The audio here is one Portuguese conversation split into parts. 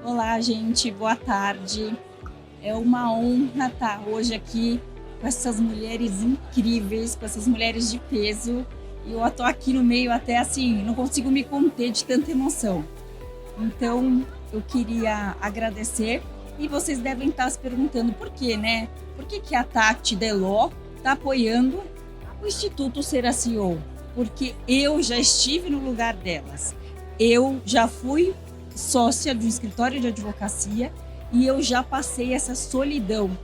Olá, gente, boa tarde. É uma honra estar hoje aqui com essas mulheres incríveis, com essas mulheres de peso. E eu estou aqui no meio até assim, não consigo me conter de tanta emoção. Então, eu queria agradecer e vocês devem estar se perguntando por quê, né? Por que a Tati Deló está apoiando o Instituto Ser CEO? Porque eu já estive no lugar delas. Eu já fui sócia de um escritório de advocacia e eu já passei essa solidão.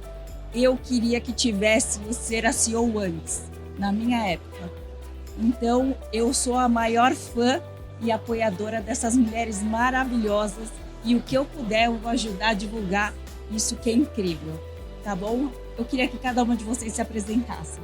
Eu queria que tivesse o Ser CEO antes, na minha época. Então, eu sou a maior fã e apoiadora dessas mulheres maravilhosas e o que eu puder eu vou ajudar a divulgar isso que é incrível, tá bom? Eu queria que cada uma de vocês se apresentasse.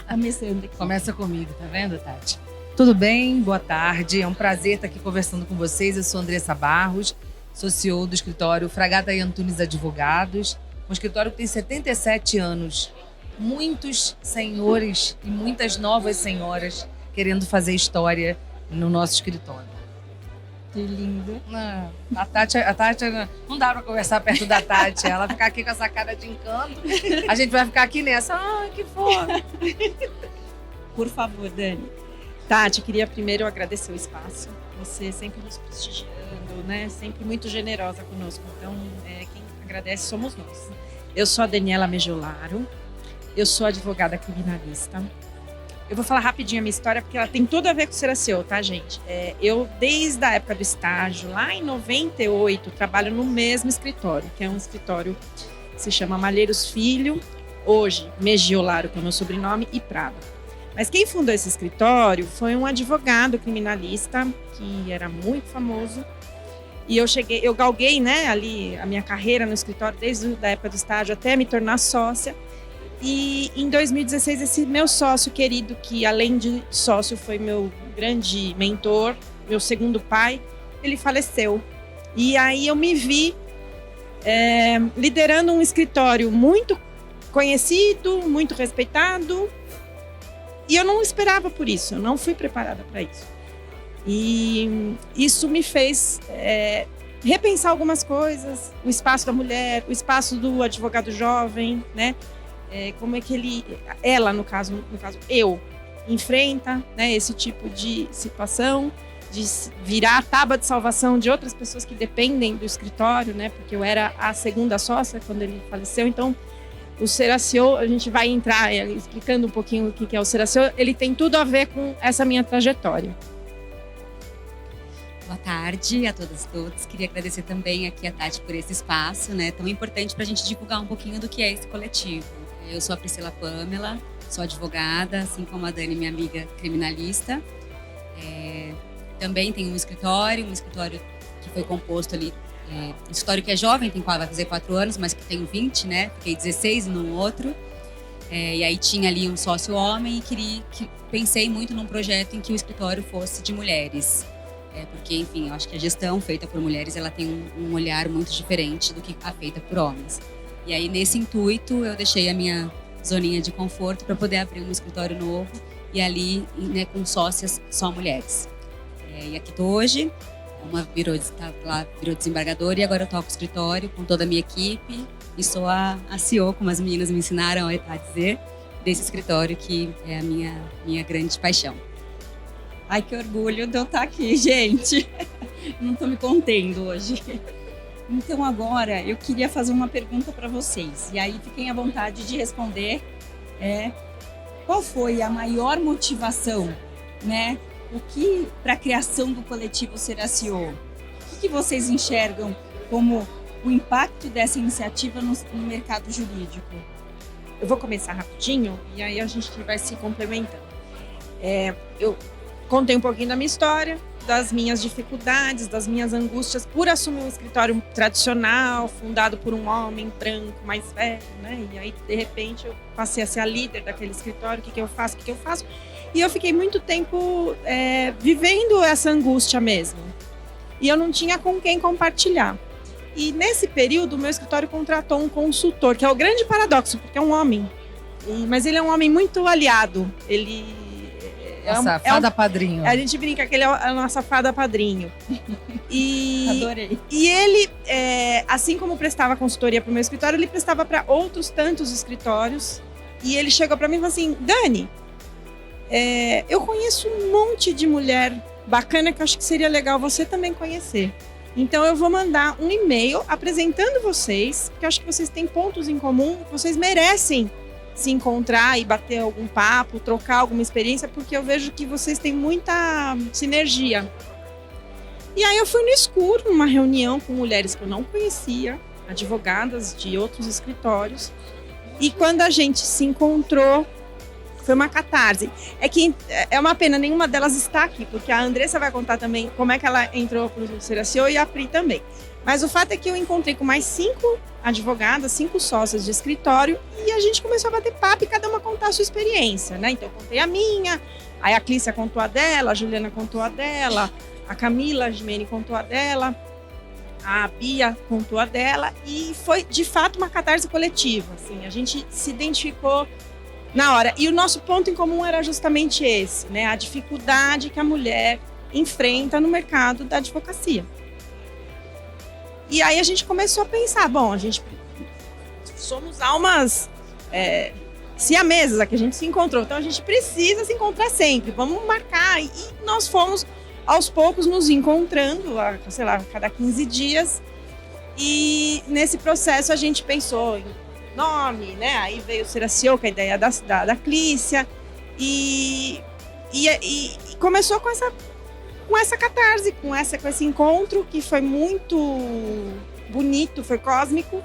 Começando aqui. Começa comigo, tá vendo, Tati? Tudo bem? Boa tarde. É um prazer estar aqui conversando com vocês. Eu sou Andressa Barros, sou CEO do escritório Fragata e Antunes Advogados, um escritório que tem 77 anos. Muitos senhores e muitas novas senhoras querendo fazer história no nosso escritório. Que lindo. A Tati, não dá para conversar perto da Tati. Ela ficar aqui com essa cara de encanto. A gente vai ficar aqui nessa. Ai, que foda. Por favor, Dani. Tati, queria primeiro agradecer o espaço. Você sempre nos prestigiando, né? Sempre muito generosa conosco. Então, quem agradece somos nós. Eu sou a Daniela Mejolaro. Eu sou advogada criminalista. Eu vou falar rapidinho a minha história, porque ela tem tudo a ver com o Ser CEO, tá, gente? Eu, desde a época do estágio, lá em 98, trabalho no mesmo escritório, que é um escritório que se chama Malheiros Filho, hoje Megiolaro, que é o meu sobrenome, e Prado. Mas quem fundou esse escritório foi um advogado criminalista que era muito famoso. E eu galguei, né, ali a minha carreira no escritório desde a época do estágio até me tornar sócia. E em 2016, esse meu sócio querido, que além de sócio foi meu grande mentor, meu segundo pai, ele faleceu. E aí eu me vi liderando um escritório muito conhecido, muito respeitado. E eu não esperava por isso, eu não fui preparada para isso. E isso me fez repensar algumas coisas, o espaço da mulher, o espaço do advogado jovem, né? Como é que ela, no caso eu, enfrenta, né, esse tipo de situação, de virar a tábua de salvação de outras pessoas que dependem do escritório, né? Porque eu era a segunda sócia quando ele faleceu, então o Ser CEO, a gente vai entrar explicando um pouquinho o que é o Ser CEO, ele tem tudo a ver com essa minha trajetória. Boa tarde a todas e todos. Queria agradecer também aqui a Tati por esse espaço, né, tão importante para a gente divulgar um pouquinho do que é esse coletivo. Eu sou a Priscila Pamela, sou advogada, assim como a Dani, minha amiga criminalista. Também tenho um escritório que foi composto ali, um escritório que é jovem, vai fazer 4 anos, mas que tenho 20, né? Fiquei 16 no outro. E aí tinha ali um sócio homem e pensei muito num projeto em que o escritório fosse de mulheres. Porque, enfim, eu acho que a gestão feita por mulheres, ela tem um olhar muito diferente do que a feita por homens. E aí, nesse intuito, eu deixei a minha zoninha de conforto para poder abrir um escritório novo e ali, né, com sócias só mulheres. E aqui estou hoje, virou desembargadora e agora eu toco o escritório com toda a minha equipe e sou a CEO, como as meninas me ensinaram a dizer, desse escritório que é a minha grande paixão. Ai, que orgulho de eu estar aqui, gente. Não estou me contendo hoje. Então agora eu queria fazer uma pergunta para vocês. E aí fiquem à vontade de responder. Qual foi a maior motivação, né? Para a criação do coletivo Ser CEO? O que vocês enxergam como o impacto dessa iniciativa no mercado jurídico? Eu vou começar rapidinho e aí a gente vai se complementando. Eu contei um pouquinho da minha história, das minhas dificuldades, das minhas angústias por assumir um escritório tradicional, fundado por um homem branco, mais velho, né? E aí, de repente, eu passei a ser a líder daquele escritório, o que eu faço. E eu fiquei muito tempo vivendo essa angústia mesmo. E eu não tinha com quem compartilhar. E nesse período, o meu escritório contratou um consultor, que é o grande paradoxo, porque é um homem. Mas ele é um homem muito aliado. Ele Nossa, fada padrinho. A gente brinca que ele é a nossa fada padrinho. Adorei. E ele, assim como prestava consultoria para o meu escritório, ele prestava para outros tantos escritórios. E ele chegou para mim e falou assim: Dani, eu conheço um monte de mulher bacana que eu acho que seria legal você também conhecer. Então eu vou mandar um e-mail apresentando vocês, porque eu acho que vocês têm pontos em comum, vocês merecem se encontrar e bater algum papo, trocar alguma experiência, porque eu vejo que vocês têm muita sinergia. E aí eu fui no escuro, numa reunião com mulheres que eu não conhecia, advogadas de outros escritórios. E quando a gente se encontrou, foi uma catarse. É que é uma pena, nenhuma delas está aqui, porque a Andressa vai contar também como é que ela entrou para o Seraceo e a Pri também. Mas o fato é que eu encontrei com mais 5 advogadas, 5 sócias de escritório, e a gente começou a bater papo e cada uma contar a sua experiência, né? Então eu contei a minha, aí a Clícia contou a dela, a Juliana contou a dela, a Camila, a Jimene contou a dela, a Bia contou a dela, e foi de fato uma catarse coletiva, assim, a gente se identificou na hora. E o nosso ponto em comum era justamente esse, né? A dificuldade que a mulher enfrenta no mercado da advocacia. E aí a gente começou a pensar, bom, a gente somos almas siamesas, que a gente se encontrou, então a gente precisa se encontrar sempre, vamos marcar. E nós fomos, aos poucos, nos encontrando, sei lá, a cada 15 dias. E nesse processo a gente pensou em nome, né? Aí veio o Seraceo, com a ideia da Clícia, e começou com essa catarse, com esse encontro que foi muito bonito, foi cósmico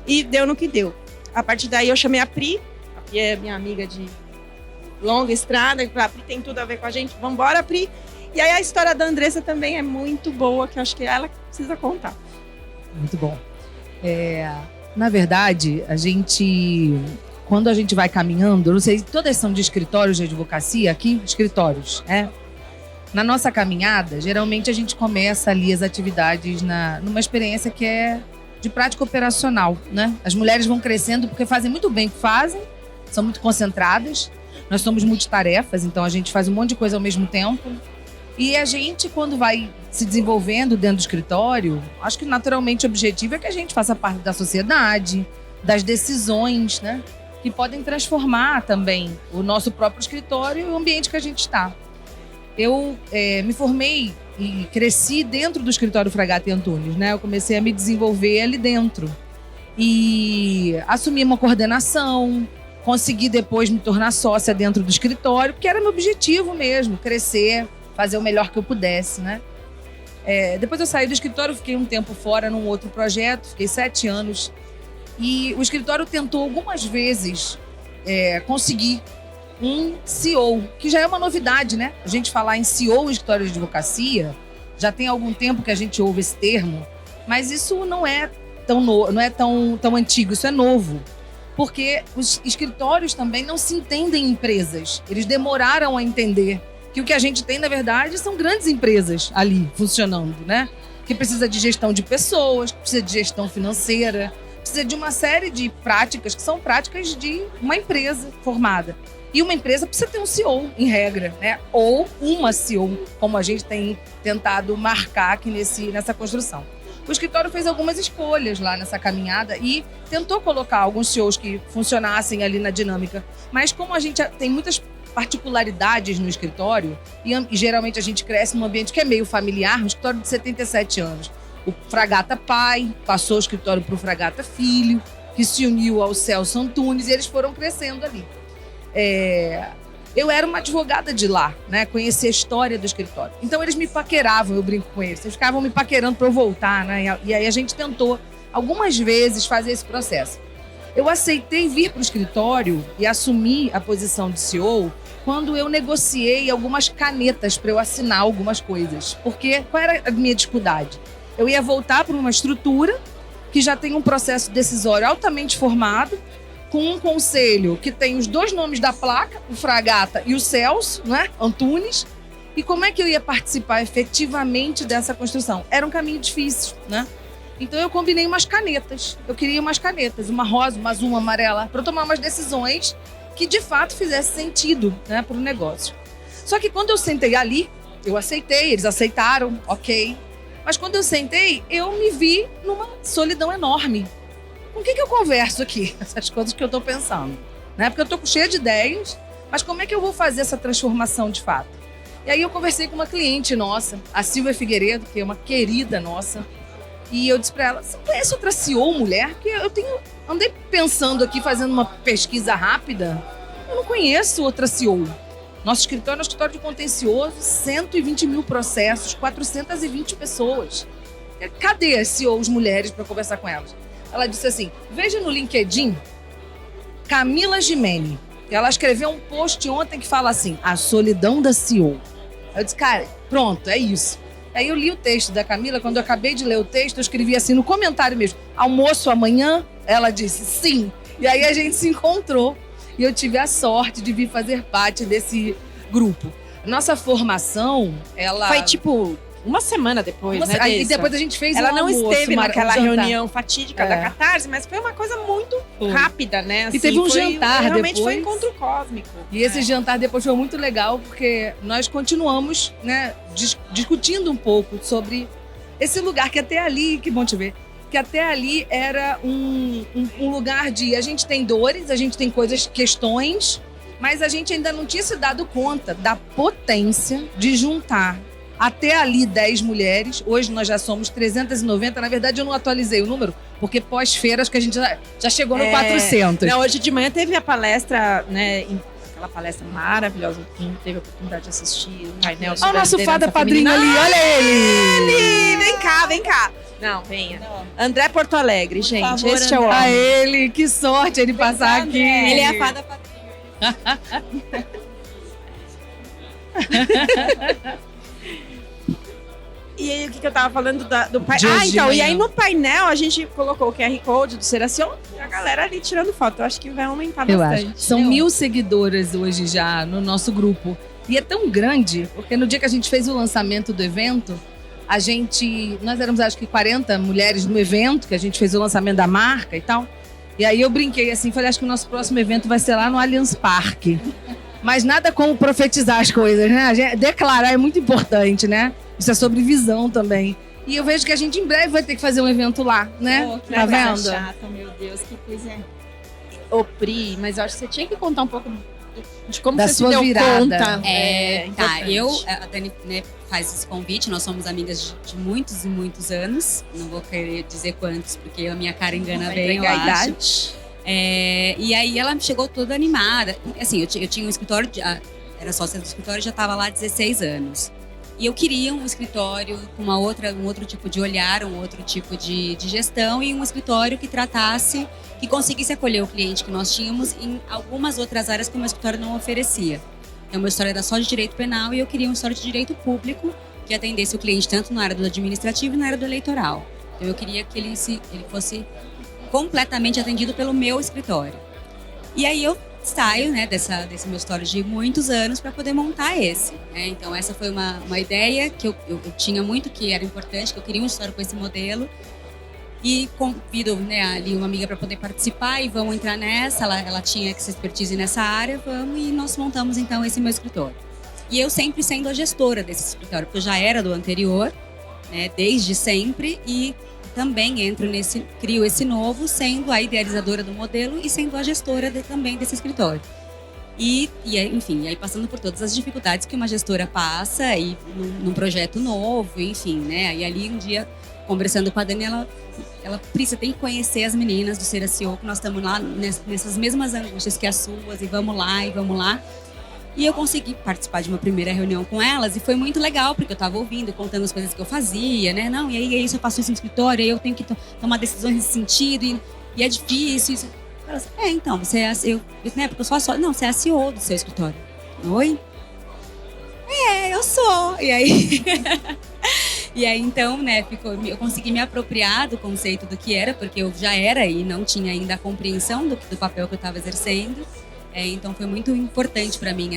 e deu no que deu. A partir daí eu chamei a Pri é minha amiga de longa estrada, a Pri tem tudo a ver com a gente, vamos embora, Pri. E aí a história da Andressa também é muito boa, que eu acho que ela precisa contar. Muito bom. Na verdade, quando a gente vai caminhando, eu não sei, todas são de escritórios de advocacia, aqui escritórios, né? Na nossa caminhada, geralmente a gente começa ali as atividades numa experiência que é de prática operacional, né? As mulheres vão crescendo porque fazem muito bem o que fazem, são muito concentradas. Nós somos multitarefas, então a gente faz um monte de coisa ao mesmo tempo. E a gente, quando vai se desenvolvendo dentro do escritório, acho que naturalmente o objetivo é que a gente faça parte da sociedade, das decisões, né? Que podem transformar também o nosso próprio escritório e o ambiente que a gente está. Eu me formei e cresci dentro do escritório Fragata e Antunes, né? Eu comecei a me desenvolver ali dentro. E assumi uma coordenação, consegui depois me tornar sócia dentro do escritório, porque era meu objetivo mesmo, crescer, fazer o melhor que eu pudesse, né? Depois eu saí do escritório, fiquei um tempo fora num outro projeto, fiquei 7 anos. E o escritório tentou algumas vezes conseguir um CEO, que já é uma novidade, né? A gente falar em CEO em escritório de advocacia, já tem algum tempo que a gente ouve esse termo, mas isso não é tão antigo, isso é novo. Porque os escritórios também não se entendem em empresas. Eles demoraram a entender que o que a gente tem, na verdade, são grandes empresas ali funcionando, né? Que precisa de gestão de pessoas, precisa de gestão financeira, precisa de uma série de práticas que são práticas de uma empresa formada. E uma empresa precisa ter um CEO, em regra, né? Ou uma CEO, como a gente tem tentado marcar aqui nessa construção. O escritório fez algumas escolhas lá nessa caminhada e tentou colocar alguns CEOs que funcionassem ali na dinâmica. Mas como a gente tem muitas particularidades no escritório, e geralmente a gente cresce num ambiente que é meio familiar, um escritório de 77 anos. O Fragata pai passou o escritório para o Fragata filho, que se uniu ao Celso Antunes, e eles foram crescendo ali. Eu era uma advogada de lá, né? Conhecia a história do escritório. Então eles me paqueravam, eu brinco com eles. Eles ficavam me paquerando para eu voltar, né? E aí a gente tentou algumas vezes fazer esse processo. Eu aceitei vir para o escritório e assumir a posição de CEO quando eu negociei algumas canetas para eu assinar algumas coisas. Porque qual era a minha dificuldade? Eu ia voltar para uma estrutura que já tem um processo decisório altamente formado, com um conselho que tem os 2 nomes da placa, o Fragata e o Celso, né? Antunes. E como é que eu ia participar efetivamente dessa construção? Era um caminho difícil, né? Então eu combinei umas canetas. Eu queria umas canetas, uma rosa, uma azul, uma amarela, para eu tomar umas decisões que de fato fizessem sentido, né, para o negócio. Só que quando eu sentei ali, eu aceitei, eles aceitaram, ok. Mas quando eu sentei, eu me vi numa solidão enorme. Com quem que eu converso aqui? Essas coisas que eu tô pensando. Né? Porque eu tô cheia de ideias, mas como é que eu vou fazer essa transformação de fato? E aí eu conversei com uma cliente nossa, a Silvia Figueiredo, que é uma querida nossa. E eu disse pra ela, você conhece outra CEO mulher? Porque andei pensando aqui, fazendo uma pesquisa rápida. Eu não conheço outra CEO. Nosso escritório é um escritório de contencioso, 120 mil processos, 420 pessoas. Cadê as CEOs mulheres para conversar com elas? Ela disse assim, veja no LinkedIn, Camila Gimene. Ela escreveu um post ontem que fala assim, a solidão da CEO. Eu disse, cara, pronto, é isso. Aí eu li o texto da Camila, quando eu acabei de ler o texto, eu escrevi assim no comentário mesmo, almoço amanhã? Ela disse, sim. E aí a gente se encontrou e eu tive a sorte de vir fazer parte desse grupo. Nossa formação, ela... Foi tipo uma semana depois, né? E depois a gente fez Ela um não almoço, esteve naquela um jantar. reunião fatídica da Catarse, mas foi uma coisa muito rápida, né? E teve um jantar realmente depois. foi um encontro cósmico. E esse jantar depois foi muito legal, porque nós continuamos, né, discutindo um pouco sobre esse lugar que até ali, que bom te ver, que até ali era um lugar de... A gente tem dores, a gente tem coisas, questões, mas a gente ainda não tinha se dado conta da potência de juntar até ali 10 mulheres. Hoje nós já somos 390. Na verdade, eu não atualizei o número, porque pós-feira acho que a gente já chegou no 400. Não, hoje de manhã teve a palestra, né? Aquela palestra maravilhosa, quem teve a oportunidade de assistir, o painel sobre Olha o nosso liderança fada padrinho feminina. ali, olha ele! Ele! Vem cá. Não, venha. Não. André Porto Alegre, Por gente. favor, Este é o André. A homem. ele, que sorte ele passar aqui. André. Ele é a fada padrinho. E aí, o que eu tava falando do painel? De hoje Ah, de então, e manhã. aí no painel a gente colocou o QR Code do Seracion e a galera ali tirando foto. Eu acho que vai aumentar Eu bastante. acho. São 1000 seguidoras hoje já no nosso grupo. E é tão grande, porque no dia que a gente fez o lançamento do evento, nós éramos acho que 40 mulheres no evento, que a gente fez o lançamento da marca e tal. E aí eu brinquei assim, falei, acho que o nosso próximo evento vai ser lá no Allianz Parque. Mas nada como profetizar as coisas, né? Declarar é muito importante, né? Isso é sobre visão também. E eu vejo que a gente em breve vai ter que fazer um evento lá, né? Oh, que Tá coisa vendo? chata, meu Deus, que coisa é. Ô, Pri, mas eu acho que você tinha que contar um pouco de como Da você sua se deu virada. conta. Tá, importante. a Dani, né, faz esse convite, nós somos amigas de muitos e muitos anos, não vou querer dizer quantos, porque a minha cara engana Vai bem, eu entregar a acho. idade. E aí ela chegou toda animada, assim, eu tinha um escritório, era sócia do escritório e já estava lá há 16 anos. E eu queria um escritório com um outro tipo de olhar, um outro tipo de gestão e um escritório que tratasse, que conseguisse acolher o cliente que nós tínhamos em algumas outras áreas que o meu escritório não oferecia. Então, o meu escritório era só de direito penal e eu queria um escritório de direito público que atendesse o cliente tanto na área do administrativo e na área do eleitoral. Então, eu queria que ele fosse completamente atendido pelo meu escritório. E aí eu saio, né, desse meu escritório de muitos anos para poder montar esse. Né? Então essa foi uma ideia que eu tinha muito, que era importante, que eu queria um escritório com esse modelo. E convido, né, ali uma amiga para poder participar e vamos entrar nessa. Ela tinha essa expertise nessa área, vamos, e nós montamos então esse meu escritório. E eu sempre sendo a gestora desse escritório, porque eu já era do anterior, né, desde sempre, e também crio esse novo, sendo a idealizadora do modelo e sendo a gestora também desse escritório. Enfim, aí passando por todas as dificuldades que uma gestora passa e num projeto novo, enfim, né? E ali um dia, conversando com a Dani, ela precisa, tem que conhecer as meninas do Seracion, que nós estamos lá nessas mesmas angústias que as suas, e vamos lá. E eu consegui participar de uma primeira reunião com elas e foi muito legal, porque eu estava ouvindo, contando as coisas que eu fazia, né? Não, e aí eu faço isso no escritório, aí eu tenho que tomar decisões nesse sentido, e é difícil. Isso. Elas, então, você é né? Porque eu sou não, você é a CEO do seu escritório. Oi? Eu sou. E aí... E aí, então, né, eu consegui me apropriar do conceito do que era, porque eu já era e não tinha ainda a compreensão do papel que eu estava exercendo. Então foi muito importante para mim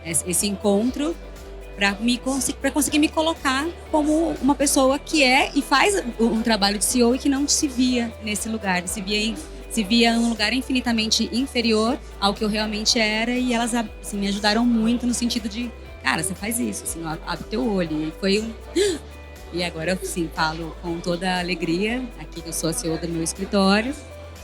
esse encontro para conseguir me colocar como uma pessoa que é e faz um trabalho de CEO e que não se via nesse lugar, se via se via num lugar infinitamente inferior ao que eu realmente era, e elas assim, me ajudaram muito no sentido de, cara, você faz isso, assim, ó, abre teu olho. E foi um... E agora eu, sim, falo com toda a alegria, aqui que eu sou a CEO do meu escritório.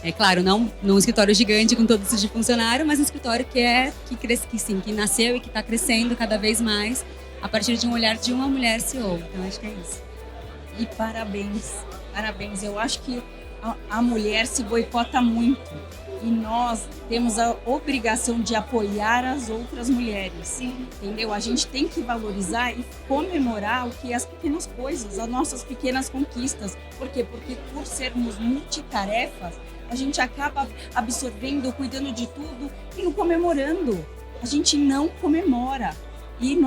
É claro, não num escritório gigante com todos os de funcionário, mas um escritório que nasceu e que está crescendo cada vez mais a partir de um olhar de uma mulher CEO. Então, acho que é isso. E parabéns, parabéns. Eu acho que a mulher se boicota muito e nós temos a obrigação de apoiar as outras mulheres, entendeu? A gente tem que valorizar e comemorar o que é as pequenas coisas, as nossas pequenas conquistas. Por quê? Porque por sermos multitarefas, a gente acaba absorvendo, cuidando de tudo e não comemorando. A gente não comemora. E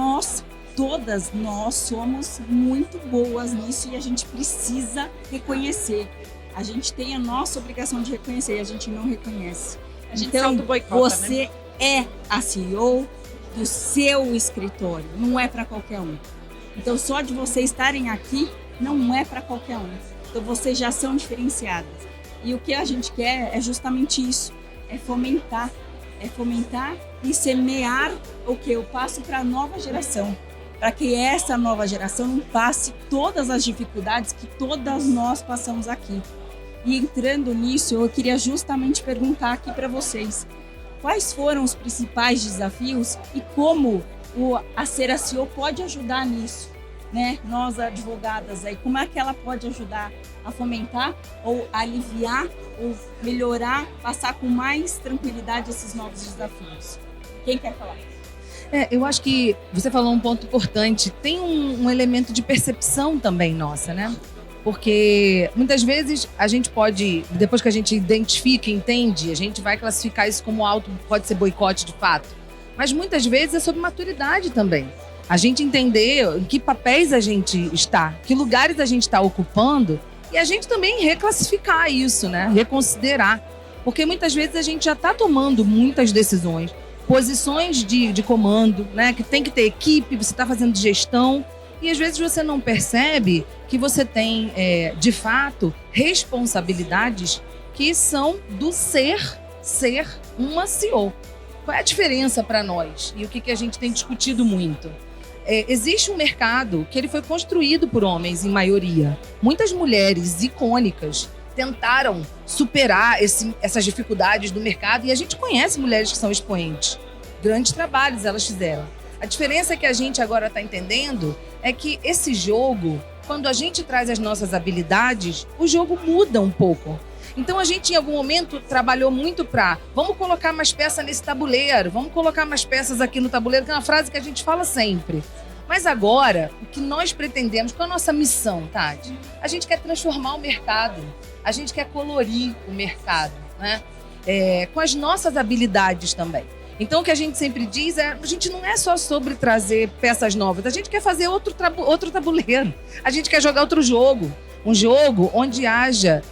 todas nós somos muito boas nisso e a gente precisa reconhecer. A gente tem a nossa obrigação de reconhecer e a gente não reconhece. A gente então, boicota, você é a CEO do seu escritório, não é para qualquer um. Então, só de vocês estarem aqui, não é para qualquer um. Então, vocês já são diferenciadas. E o que a gente quer é justamente isso, é fomentar e semear o passo para a nova geração, para que essa nova geração não passe todas as dificuldades que todas nós passamos aqui. E entrando nisso, eu queria justamente perguntar aqui para vocês, quais foram os principais desafios e como a Ser a CEO pode ajudar nisso, né? Nós advogadas aí, como é que ela pode ajudar a fomentar ou aliviar ou melhorar, passar com mais tranquilidade esses novos desafios? Quem quer falar? Eu acho que você falou um ponto importante. Tem um elemento de percepção também nossa, né? Porque muitas vezes a gente pode, depois que a gente identifica e entende, a gente vai classificar isso como pode ser boicote de fato. Mas muitas vezes é sobre maturidade também. A gente entender em que papéis a gente está, que lugares a gente está ocupando, e a gente também reclassificar isso, né? Reconsiderar. Porque muitas vezes a gente já está tomando muitas decisões, posições de comando, né? Que tem que ter equipe, você está fazendo gestão, e às vezes você não percebe que você tem, de fato, responsabilidades que são do ser uma CEO. Qual é a diferença para nós? E o que a gente tem discutido muito? Existe um mercado que ele foi construído por homens, em maioria. Muitas mulheres icônicas tentaram superar essas dificuldades do mercado e a gente conhece mulheres que são expoentes. Grandes trabalhos elas fizeram. A diferença que a gente agora está entendendo é que esse jogo, quando a gente traz as nossas habilidades, o jogo muda um pouco. Então a gente em algum momento trabalhou muito vamos colocar mais peças nesse tabuleiro, vamos colocar mais peças aqui no tabuleiro, que é uma frase que a gente fala sempre. Mas agora, o que nós pretendemos, qual é a nossa missão, Tati? A gente quer transformar o mercado, a gente quer colorir o mercado, né? Com as nossas habilidades também. Então o que a gente sempre diz a gente não é só sobre trazer peças novas, a gente quer fazer outro tabuleiro, a gente quer jogar outro jogo, um jogo onde haja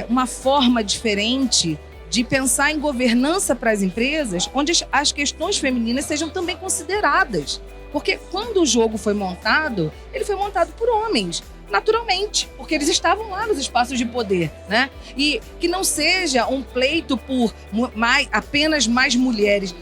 uma forma diferente de pensar em governança para as empresas, onde as questões femininas sejam também consideradas. Porque quando o jogo foi montado, ele foi montado por homens, naturalmente, porque eles estavam lá nos espaços de poder, né? E que não seja um pleito por apenas mais mulheres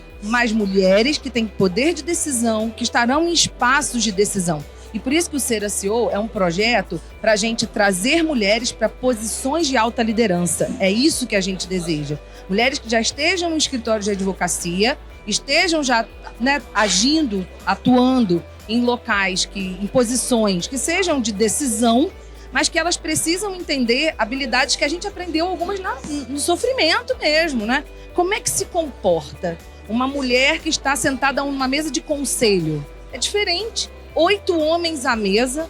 que têm poder de decisão, que estarão em espaços de decisão. E por isso que o Ser a CEO é um projeto para a gente trazer mulheres para posições de alta liderança. É isso que a gente deseja. Mulheres que já estejam em escritórios de advocacia, estejam já, né, agindo, atuando em locais, em posições que sejam de decisão, mas que elas precisam entender habilidades que a gente aprendeu algumas no sofrimento mesmo, né? Como é que se comporta uma mulher que está sentada numa mesa de conselho? É diferente. 8 homens à mesa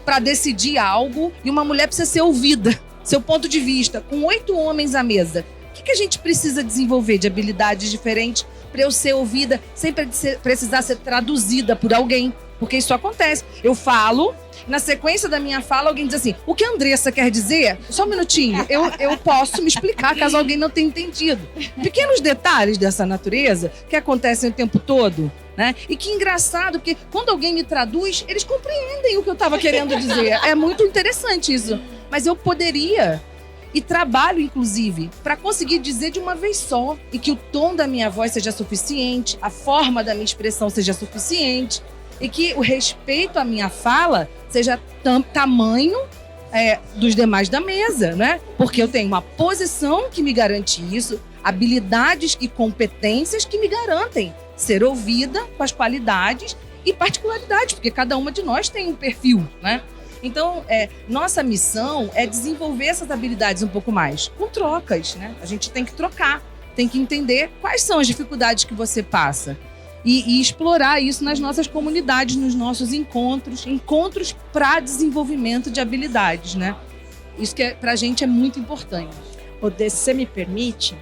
para decidir algo e uma mulher precisa ser ouvida, seu ponto de vista, com 8 homens à mesa. O que a gente precisa desenvolver de habilidades diferentes para eu ser ouvida sem precisar ser traduzida por alguém? Porque isso acontece. Eu falo, na sequência da minha fala, alguém diz assim, o que a Andressa quer dizer? Só um minutinho, eu posso me explicar caso alguém não tenha entendido. Pequenos detalhes dessa natureza que acontecem o tempo todo, né? E que engraçado, porque quando alguém me traduz, eles compreendem o que eu estava querendo dizer. É muito interessante isso. Mas eu poderia e trabalho, inclusive, para conseguir dizer de uma vez só e que o tom da minha voz seja suficiente, a forma da minha expressão seja suficiente e que o respeito à minha fala seja tamanho dos demais da mesa, né? Porque eu tenho uma posição que me garante isso, habilidades e competências que me garantem ser ouvida com as qualidades e particularidades, porque cada uma de nós tem um perfil, né? Então, nossa missão é desenvolver essas habilidades um pouco mais, com trocas, né? A gente tem que trocar, tem que entender quais são as dificuldades que você passa e explorar isso nas nossas comunidades, nos nossos encontros para desenvolvimento de habilidades, né? Isso que pra gente é muito importante. Odê, se você me permite,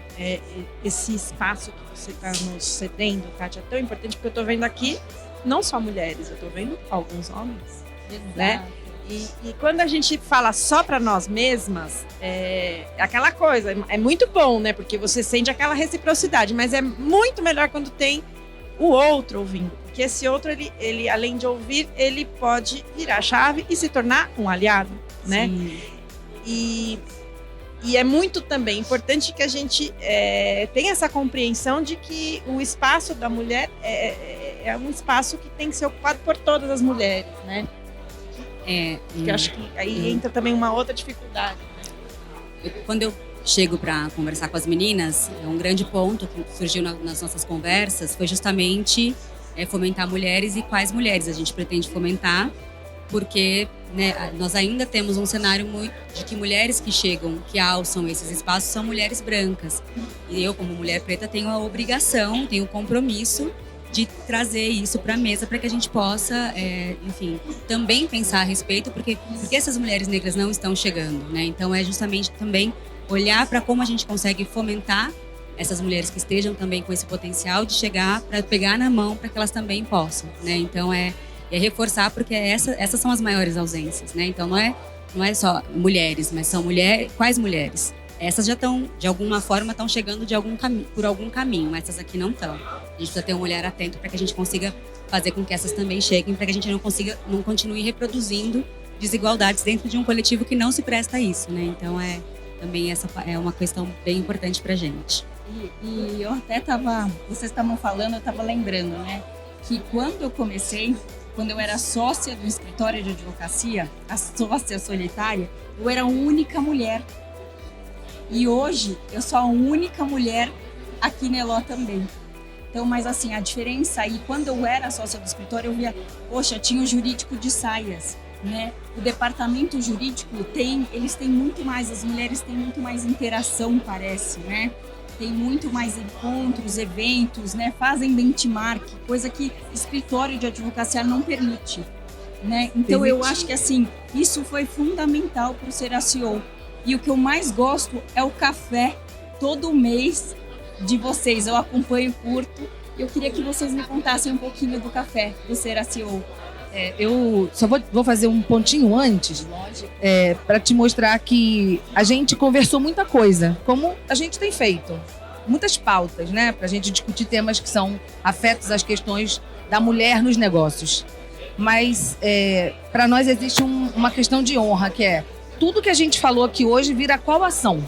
esse espaço que você está nos cedendo, Kátia, é tão importante porque eu estou vendo aqui não só mulheres, eu estou vendo alguns homens, né? E quando a gente fala só para nós mesmas, é aquela coisa, é muito bom, né? Porque você sente aquela reciprocidade, mas é muito melhor quando tem o outro ouvindo. Porque esse outro, ele além de ouvir, ele pode virar a chave e se tornar um aliado, né? E é muito também importante que a gente tenha essa compreensão de que o espaço da mulher é um espaço que tem que ser ocupado por todas as mulheres, né? Porque eu acho que aí entra também uma outra dificuldade. Né? Quando eu chego para conversar com as meninas, um grande ponto que surgiu nas nossas conversas foi justamente fomentar mulheres e quais mulheres a gente pretende fomentar, porque né, nós ainda temos um cenário de que mulheres que chegam, que alçam esses espaços, são mulheres brancas. E eu, como mulher preta, tenho a obrigação, tenho o compromisso de trazer isso para a mesa para que a gente possa, enfim, também pensar a respeito, porque essas mulheres negras não estão chegando, né? Então é justamente também olhar para como a gente consegue fomentar essas mulheres que estejam também com esse potencial de chegar, para pegar na mão para que elas também possam, né? Então é reforçar, porque essas são as maiores ausências, né? Então não é só mulheres, mas são quais mulheres? Essas já estão, de alguma forma, estão chegando por algum caminho, mas essas aqui não estão. A gente precisa ter um olhar atento para que a gente consiga fazer com que essas também cheguem, para que a gente não continue reproduzindo desigualdades dentro de um coletivo que não se presta a isso, né? Então também essa é uma questão bem importante para a gente. E eu até vocês estavam falando, eu estava lembrando, né? Que quando eu comecei, quando eu era sócia do escritório de advocacia, a sócia solitária, eu era a única mulher. E hoje eu sou a única mulher aqui na Eló também. Então, mas assim, a diferença aí, quando eu era sócia do escritório, eu via, poxa, tinha o jurídico de saias, né? O departamento jurídico eles têm muito mais, as mulheres têm muito mais interação, parece, né? Tem muito mais encontros, eventos, né? Fazem benchmark, coisa que escritório de advocacia não permite, né? Então eu acho que assim, isso foi fundamental para o Seraceo. E o que eu mais gosto é o café todo mês de vocês. Eu acompanho, curto. Eu queria que vocês me contassem um pouquinho do café do Seraceo. Eu só vou fazer um pontinho antes, para te mostrar que a gente conversou muita coisa, como a gente tem feito. Muitas pautas, né? Para a gente discutir temas que são afetos às questões da mulher nos negócios. Mas para nós existe uma questão de honra, que é tudo que a gente falou aqui hoje vira qual ação?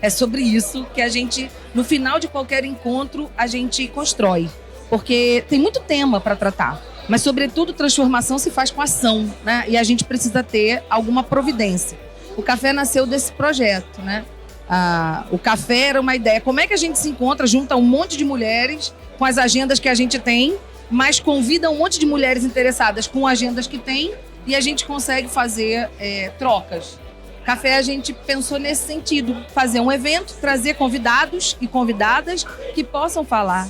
É sobre isso que a gente, no final de qualquer encontro, a gente constrói. Porque tem muito tema para tratar. Mas, sobretudo, transformação se faz com ação, né? E a gente precisa ter alguma providência. O café nasceu desse projeto, né? O café era uma ideia. Como é que a gente se encontra, junta um monte de mulheres com as agendas que a gente tem, mas convida um monte de mulheres interessadas com agendas que tem, e a gente consegue fazer trocas. Café, a gente pensou nesse sentido, fazer um evento, trazer convidados e convidadas que possam falar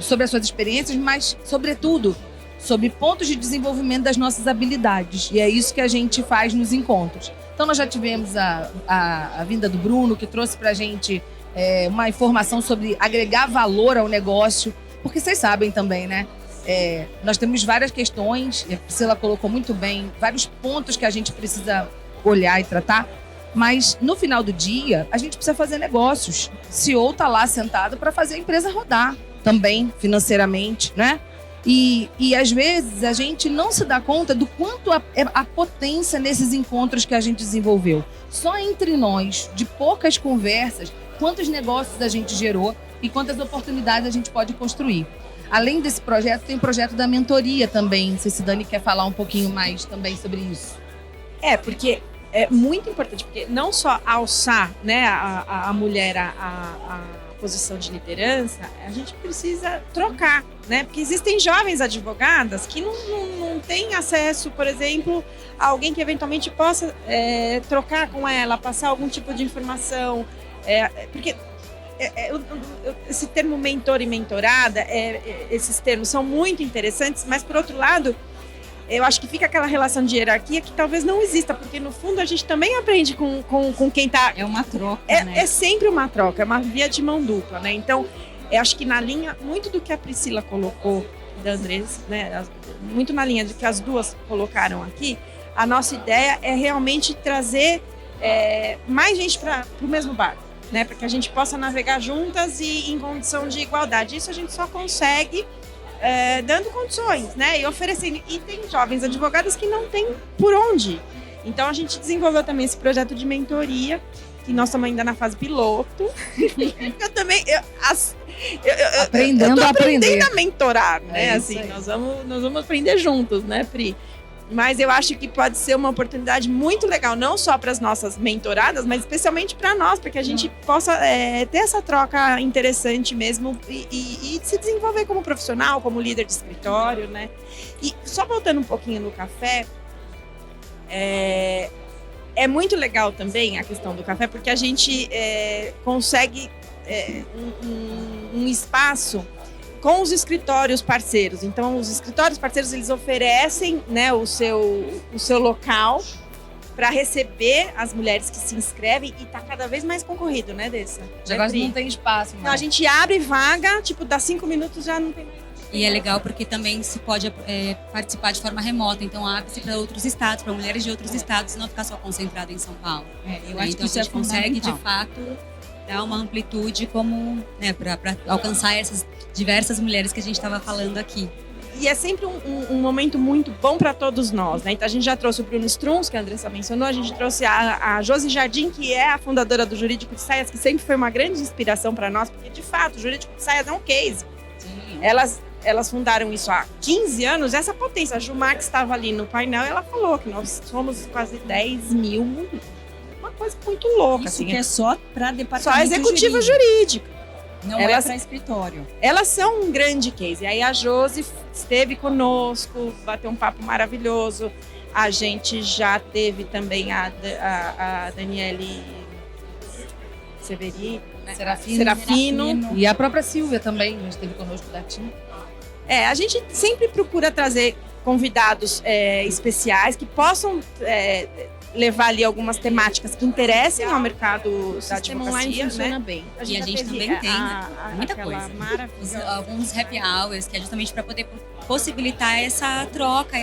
sobre as suas experiências, mas, sobretudo, sobre pontos de desenvolvimento das nossas habilidades. E é isso que a gente faz nos encontros. Então, nós já tivemos a vinda do Bruno, que trouxe para a gente uma informação sobre agregar valor ao negócio, porque vocês sabem também, né? Nós temos várias questões, e a Priscila colocou muito bem, vários pontos que a gente precisa olhar e tratar, mas no final do dia a gente precisa fazer negócios. O CEO está lá sentado para fazer a empresa rodar também financeiramente, né? E às vezes a gente não se dá conta do quanto a potência nesses encontros que a gente desenvolveu. Só entre nós, de poucas conversas, quantos negócios a gente gerou e quantas oportunidades a gente pode construir. Além desse projeto, tem o projeto da mentoria também. Não sei se Dani quer falar um pouquinho mais também sobre isso. Porque é muito importante, porque não só alçar, né, a mulher a posição de liderança, a gente precisa trocar, né? Porque existem jovens advogadas que não têm acesso, por exemplo, a alguém que eventualmente possa trocar com ela, passar algum tipo de informação. Porque esse termo mentor e mentorada, esses termos são muito interessantes, mas, por outro lado, eu acho que fica aquela relação de hierarquia que talvez não exista, porque no fundo a gente também aprende com quem está... É uma troca, né? É sempre uma troca, é uma via de mão dupla, né? Então, eu acho que na linha, muito do que a Priscila colocou, da Andressa, né? Muito na linha do que as duas colocaram aqui, a nossa ideia é realmente trazer mais gente para o mesmo barco, né? Para que a gente possa navegar juntas e em condição de igualdade. Isso a gente só consegue dando condições, né? E oferecendo. E tem jovens advogados que não têm por onde. Então a gente desenvolveu também esse projeto de mentoria, que nós estamos ainda na fase piloto. Eu também. Aprendendo eu tô a aprender. aprendendo a mentorar, né? Isso Assim, aí. nós vamos aprender juntos, né, Pri? Mas eu acho que pode ser uma oportunidade muito legal, não só para as nossas mentoradas, mas especialmente para nós, para que a gente possa ter essa troca interessante mesmo e se desenvolver como profissional, como líder de escritório, né? E só voltando um pouquinho no café, é muito legal também a questão do café, porque a gente consegue um espaço com os escritórios parceiros. Então, os escritórios parceiros, eles oferecem, né, o seu local para receber as mulheres que se inscrevem, e tá cada vez mais concorrido, né, Dessa? Já quase não tem espaço, Então, a gente abre vaga, tipo, dá 5 minutos já não tem mais. E é legal porque também se pode participar de forma remota, então abre-se para outros estados, para mulheres de outros estados, e não ficar só concentrado em São Paulo. Eu acho Então que isso a gente consegue, de fundamental. fato, dar uma amplitude como, né, para alcançar essas diversas mulheres que a gente estava falando aqui. E é sempre um momento muito bom para todos nós, né? Então a gente já trouxe o Bruno Strunz, que a Andressa mencionou, a gente trouxe a Josi Jardim, que é a fundadora do Jurídico de Saias, que sempre foi uma grande inspiração para nós, porque de fato o Jurídico de Saias é um case. Sim. Elas fundaram isso há 15 anos, essa potência. A Gilmar, que estava ali no painel, ela falou que nós somos quase 10 mil mulheres. Uma coisa muito louca. Isso assim, que é só para departamento só executiva jurídico. jurídica. Não Elas- é para escritório. Elas são um grande case. E aí a Josi esteve conosco, bateu um papo maravilhoso. A gente já teve também a Daniele Severino, né? Serafino. E a própria Silvia também, a gente esteve conosco da TIM. A gente sempre procura trazer convidados especiais que possam levar ali algumas temáticas que interessem ao mercado da advocacia, né? bem. E a gente também tem muita coisa. Alguns happy hours, que é justamente para poder possibilitar essa troca,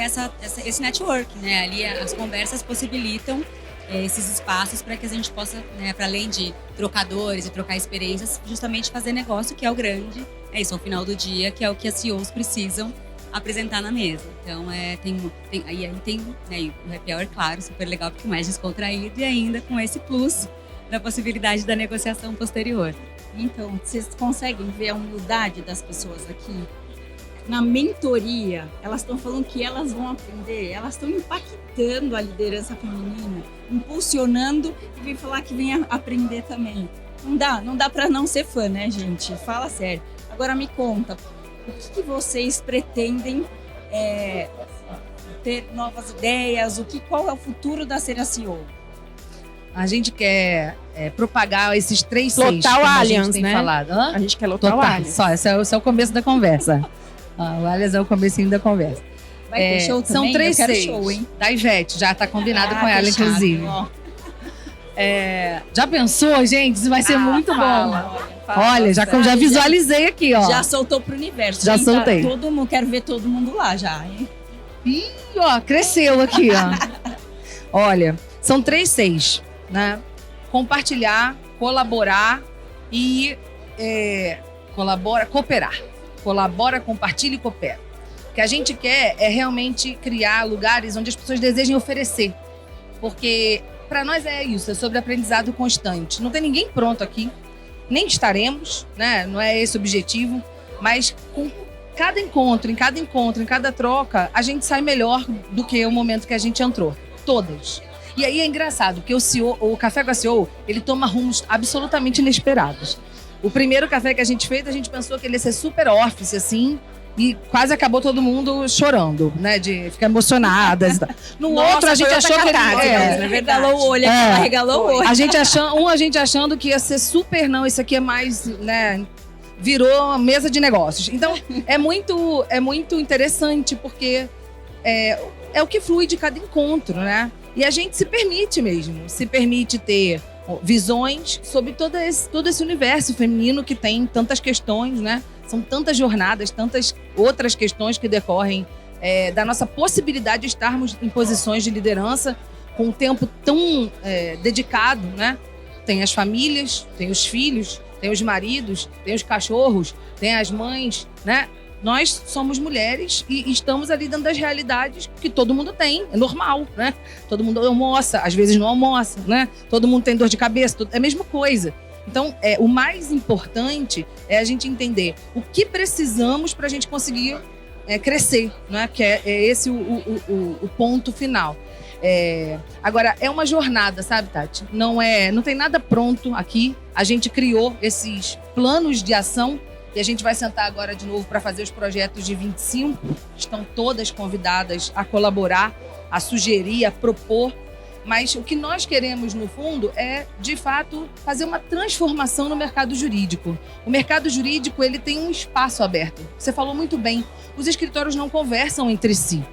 esse network, né? Ali as conversas possibilitam esses espaços para que a gente possa, né, para além de trocadores e trocar experiências, justamente fazer negócio, que é o grande. É isso, ao final do dia, que é o que as CEOs precisam apresentar na mesa. Então, tem né, o happy hour, claro, super legal, porque mais descontraído, e ainda com esse plus da possibilidade da negociação posterior. Então, vocês conseguem ver a humildade das pessoas aqui? Na mentoria, elas estão falando que elas vão aprender, elas estão impactando a liderança feminina, impulsionando, e vem falar que vem aprender também. Não dá para não ser fã, né, gente? Fala sério. Agora me conta, o que vocês pretendem ter novas ideias? Qual é o futuro da Ser a CEO? A gente quer propagar esses 3 Lotar Cs, o como a gente Allianz, tem né? falado. Hã? A gente quer lotar o Total, Allianz. só, esse é o começo da conversa. O Allianz é o comecinho da conversa. Vai ter show também? São 3 Eu quero Cs show, hein? da Ivete, já está combinado com ela, fechado, inclusive. ó. Já pensou, gente? Isso vai ser muito bom. Olha, já Nossa, visualizei aqui, ó. Já soltou pro universo. Já Gente, soltei. Todo mundo, quero ver todo mundo lá já, hein? Ih, ó, cresceu aqui, ó. Olha, são 3 Cs, né? Compartilhar, colaborar e cooperar. Colabora, compartilha e coopera. O que a gente quer é realmente criar lugares onde as pessoas desejem oferecer. Porque para nós é isso, é sobre aprendizado constante. Não tem ninguém pronto aqui, nem estaremos, né? Não é esse o objetivo, mas com cada encontro, em cada troca, a gente sai melhor do que o momento que a gente entrou. Todas. E aí é engraçado, porque o Café com a CEO, ele toma rumos absolutamente inesperados. O primeiro café que a gente fez, a gente pensou que ele ia ser super office, assim, e quase acabou todo mundo chorando, né? De ficar emocionadas e tal. No outro, a gente achou que ele... Regalou o olho, regalou o olho. A gente achando que ia ser super, não, isso aqui é mais, né? Virou mesa de negócios. Então, é muito interessante, porque é o que flui de cada encontro, né? E a gente se permite ter visões sobre todo esse universo feminino que tem tantas questões, né? São tantas jornadas, tantas outras questões que decorrem da nossa possibilidade de estarmos em posições de liderança com um tempo tão dedicado, né? Tem as famílias, tem os filhos, tem os maridos, tem os cachorros, tem as mães, né? Nós somos mulheres e estamos ali dentro das realidades que todo mundo tem, é normal, né? Todo mundo almoça, às vezes não almoça, né? Todo mundo tem dor de cabeça, é a mesma coisa. Então, o mais importante é a gente entender o que precisamos para a gente conseguir crescer, né? Que é esse o ponto final. Agora, é uma jornada, sabe, Tati? Não tem nada pronto aqui. A gente criou esses planos de ação e a gente vai sentar agora de novo para fazer os projetos de 25. Estão todas convidadas a colaborar, a sugerir, a propor. Mas o que nós queremos, no fundo, é, de fato, fazer uma transformação no mercado jurídico. O mercado jurídico, ele tem um espaço aberto. Você falou muito bem, os escritórios não conversam entre si.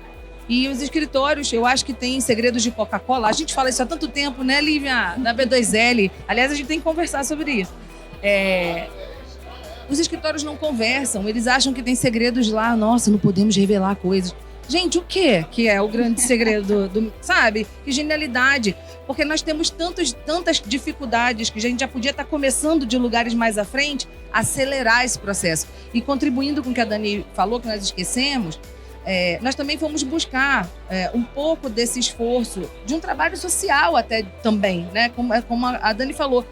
E os escritórios, eu acho que tem segredos de Coca-Cola. A gente fala isso há tanto tempo, né, Lívia? Da B2L. Aliás, a gente tem que conversar sobre isso. Os escritórios não conversam, eles acham que tem segredos lá. Nossa, não podemos revelar coisas. Gente, o quê que é o grande segredo sabe? Que genialidade. Porque nós temos tantas dificuldades que a gente já podia estar começando de lugares mais à frente, acelerar esse processo. E contribuindo com o que a Dani falou, que nós esquecemos, nós também fomos buscar um pouco desse esforço, de um trabalho social até também, né? Como a Dani falou.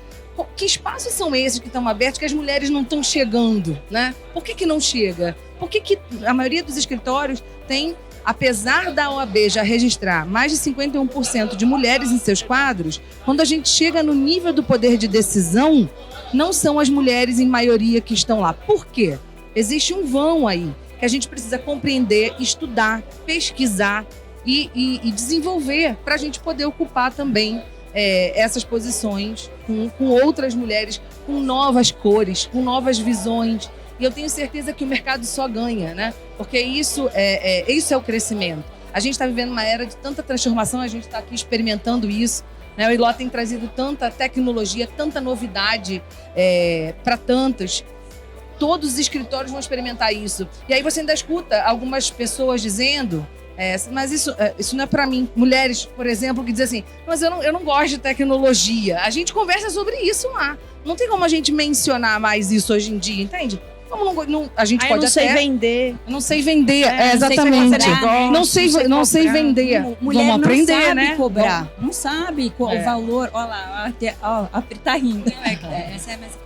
Que espaços são esses que estão abertos que as mulheres não estão chegando, né? Por que não chega? Por que a maioria dos escritórios tem, apesar da OAB já registrar mais de 51% de mulheres em seus quadros, quando a gente chega no nível do poder de decisão, não são as mulheres em maioria que estão lá. Por quê? Existe um vão aí que a gente precisa compreender, estudar, pesquisar e desenvolver para a gente poder ocupar também essas posições com outras mulheres, com novas cores, com novas visões. E eu tenho certeza que o mercado só ganha, né? Porque isso é o crescimento. A gente está vivendo uma era de tanta transformação, a gente está aqui experimentando isso, né? O Iló tem trazido tanta tecnologia, tanta novidade para tantas. Todos os escritórios vão experimentar isso. E aí você ainda escuta algumas pessoas dizendo... mas isso não é para mim. Mulheres, por exemplo, que dizem assim, mas eu não gosto de tecnologia. A gente conversa sobre isso lá. Não tem como a gente mencionar mais isso hoje em dia, entende? Como não, a gente pode eu não sei vender. Eu não sei vender, exatamente. Não sei vender. Mulher vamos aprender, não sabe né? cobrar. Não sabe qual o valor. Olha lá, a Pri tá rindo.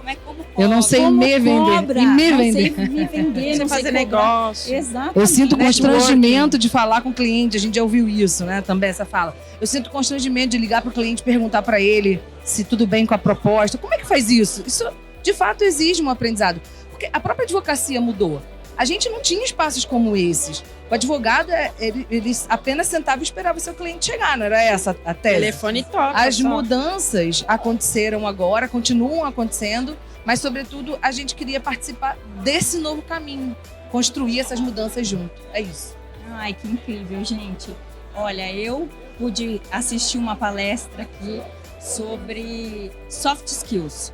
Mas como eu não sei me vender. E me vender. Sei me vender, não sei fazer cobrar. negócio. Exatamente. Eu sinto constrangimento de falar com o cliente. A gente já ouviu isso, né? Também essa fala. Eu sinto constrangimento de ligar para o cliente e perguntar para ele se tudo bem com a proposta. Como é que faz isso? Isso, de fato, exige um aprendizado. Porque a própria advocacia mudou. A gente não tinha espaços como esses. O advogado, ele apenas sentava e esperava o seu cliente chegar, não era essa a tese? Telefone toca. As mudanças aconteceram agora, continuam acontecendo, mas, sobretudo, a gente queria participar desse novo caminho, construir essas mudanças junto. É isso. Ai, que incrível, gente. Olha, eu pude assistir uma palestra aqui sobre soft skills.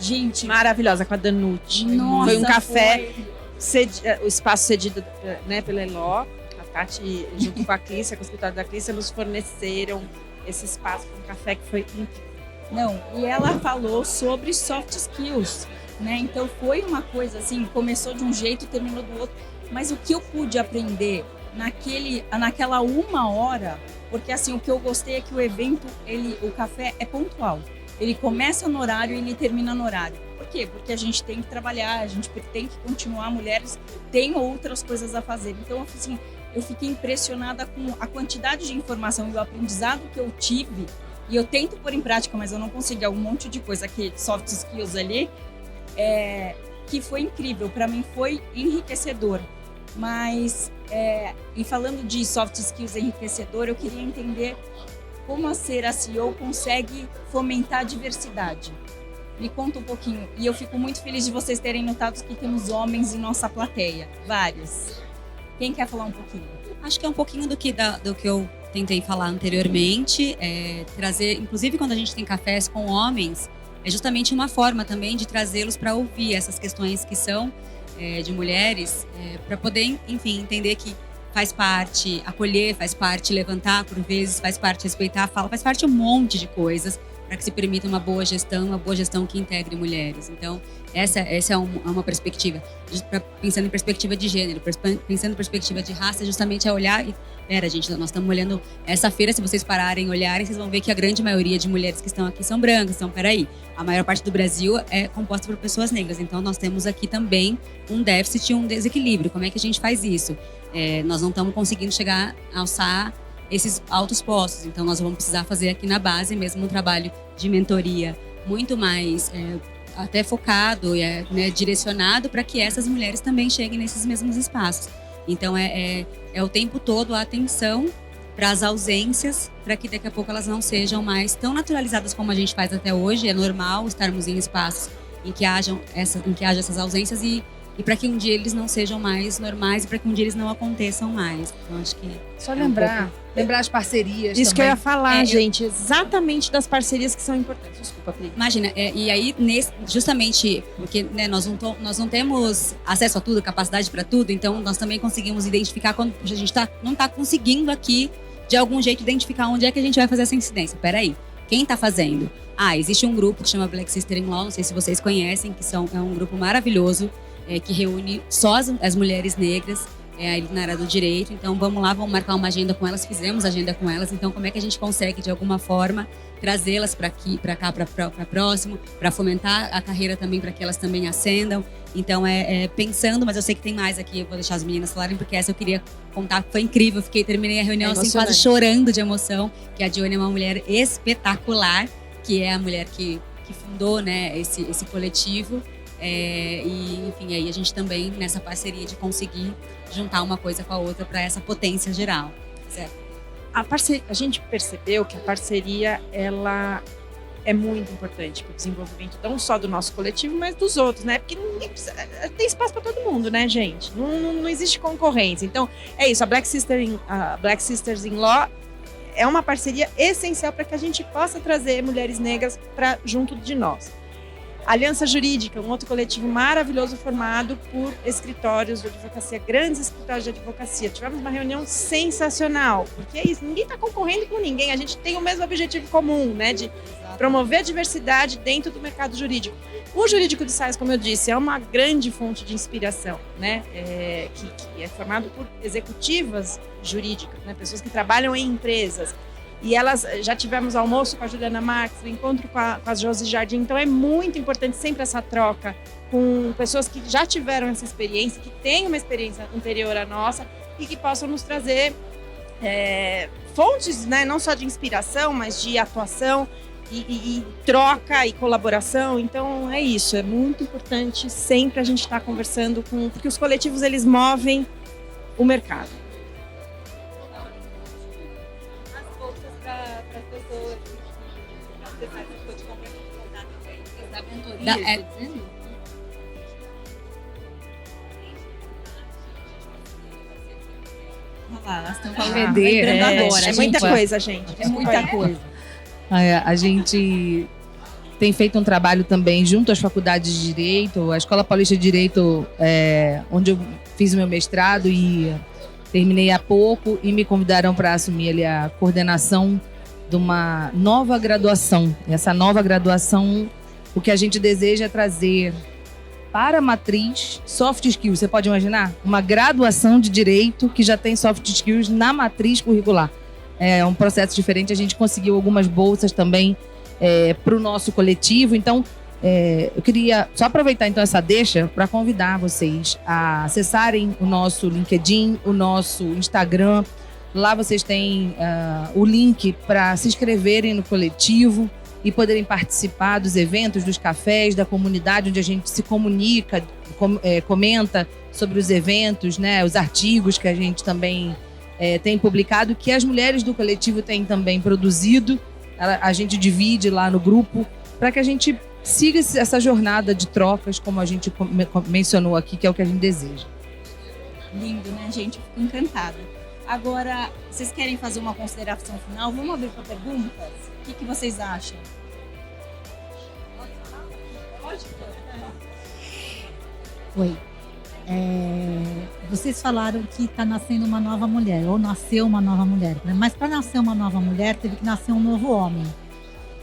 Gente, Maravilhosa, com a Danute. nossa, Foi um café, o espaço cedido, né, pela Eló. A Tati, junto com a Clícia, com o escritório da Clícia, nos forneceram esse espaço com um café que foi incrível. Não, e ela falou sobre soft skills, né? Então foi uma coisa assim, começou de um jeito, terminou do outro. mas o que eu pude aprender naquela 1 hora, porque assim, o que eu gostei é que o evento, o café é pontual. Ele começa no horário e ele termina no horário. Por quê? Porque a gente tem que trabalhar, a gente tem que continuar, mulheres têm outras coisas a fazer. Então, assim, eu fiquei impressionada com a quantidade de informação e o aprendizado que eu tive. E eu tento pôr em prática, mas eu não consegui um monte de coisa aqui, soft skills ali, que foi incrível. Para mim foi enriquecedor. Mas, e falando de soft skills enriquecedor, eu queria entender como a Ser a CEO consegue fomentar a diversidade. Me conta um pouquinho. E eu fico muito feliz de vocês terem notado que temos homens em nossa plateia. Vários. Quem quer falar um pouquinho? Acho que é um pouquinho do que eu tentei falar anteriormente. Trazer, inclusive quando a gente tem cafés com homens, é justamente uma forma também de trazê-los para ouvir essas questões que são de mulheres, para poder, enfim, entender que faz parte acolher, faz parte levantar por vezes, faz parte respeitar a fala, faz parte um monte de coisas para que se permita uma boa gestão que integre mulheres. Então, essa é uma perspectiva. Pensando em perspectiva de gênero, pensando em perspectiva de raça, justamente é olhar e... Pera, gente, nós estamos olhando essa feira, se vocês pararem e olharem, vocês vão ver que a grande maioria de mulheres que estão aqui são brancas. Então, peraí, a maior parte do Brasil é composta por pessoas negras. Então, nós temos aqui também um déficit e um desequilíbrio. Como é que a gente faz isso? Nós não estamos conseguindo alçar esses altos postos. Então, nós vamos precisar fazer aqui na base mesmo um trabalho de mentoria muito mais até focado e direcionado para que essas mulheres também cheguem nesses mesmos espaços. Então, é o tempo todo a atenção para as ausências, para que daqui a pouco elas não sejam mais tão naturalizadas como a gente faz até hoje. É normal estarmos em espaços em que haja essas ausências e para que um dia eles não sejam mais normais e para que um dia eles não aconteçam mais. Então, acho que só lembrar as parcerias. Isso também. que eu ia falar, gente, exatamente das parcerias que são importantes. Desculpa, Pri. Imagina, e aí, justamente porque nós não temos acesso a tudo, capacidade para tudo, então nós também conseguimos identificar quando a gente não está conseguindo aqui, de algum jeito, identificar onde é que a gente vai fazer essa incidência. Peraí, quem está fazendo? Existe um grupo que chama Black Sister in Law, não sei se vocês conhecem, é um grupo maravilhoso, que reúne só as mulheres negras ali na área do direito. Então vamos lá, vamos marcar uma agenda com elas, fizemos agenda com elas. Então como é que a gente consegue de alguma forma trazê-las para aqui, para cá, para próximo, para fomentar a carreira também, para que elas também ascendam. Então pensando, mas eu sei que tem mais aqui, eu vou deixar as meninas falarem, porque essa eu queria contar, que foi incrível. Terminei a reunião assim quase chorando de emoção, que a Dione é uma mulher espetacular, que é a mulher que fundou, né, esse coletivo. E enfim, aí a gente também nessa parceria de conseguir juntar uma coisa com a outra para essa potência geral. Certo? A gente percebeu que a parceria ela é muito importante para o desenvolvimento não só do nosso coletivo, mas dos outros, né? Porque tem espaço para todo mundo, né, gente? Não existe concorrência. Então, é isso. A Black Sisters in Law é uma parceria essencial para que a gente possa trazer mulheres negras para junto de nós. Aliança Jurídica, um outro coletivo maravilhoso formado por escritórios de advocacia, grandes escritórios de advocacia. Tivemos uma reunião sensacional, porque é isso, ninguém está concorrendo com ninguém, a gente tem o mesmo objetivo comum, né, de promover a diversidade dentro do mercado jurídico. O Jurídico de Sais, como eu disse, é uma grande fonte de inspiração, né, que é formado por executivas jurídicas, né, pessoas que trabalham em empresas. E elas, já tivemos almoço com a Juliana Marques, o encontro com a Josi Jardim. Então é muito importante sempre essa troca com pessoas que já tiveram essa experiência, que têm uma experiência anterior à nossa e que possam nos trazer fontes, né, não só de inspiração, mas de atuação e troca e colaboração. Então é isso, é muito importante sempre a gente estar conversando porque os coletivos eles movem o mercado. Olha lá, elas estão falando agora. É muita coisa, gente. É muita coisa. A gente tem feito um trabalho também junto às faculdades de Direito, a Escola Paulista de Direito, onde eu fiz o meu mestrado e terminei há pouco, e me convidaram para assumir ali a coordenação de uma nova graduação. Essa nova graduação, o que a gente deseja é trazer para a matriz soft skills. Você pode imaginar? Uma graduação de direito que já tem soft skills na matriz curricular. É um processo diferente. A gente conseguiu algumas bolsas também para o nosso coletivo. Então, eu queria só aproveitar então essa deixa para convidar vocês a acessarem o nosso LinkedIn, o nosso Instagram. Lá vocês têm o link para se inscreverem no coletivo e poderem participar dos eventos, dos cafés, da comunidade onde a gente se comunica, comenta sobre os eventos, né, os artigos que a gente também tem publicado, que as mulheres do coletivo têm também produzido. A gente divide lá no grupo para que a gente siga essa jornada de trocas, como a gente mencionou aqui, que é o que a gente deseja. Lindo, né, gente? Eu fico encantada. Agora, vocês querem fazer uma consideração final? Vamos abrir para perguntas? O que vocês acham? Oi. Vocês falaram que está nascendo uma nova mulher, ou nasceu uma nova mulher, né? Mas para nascer uma nova mulher, teve que nascer um novo homem.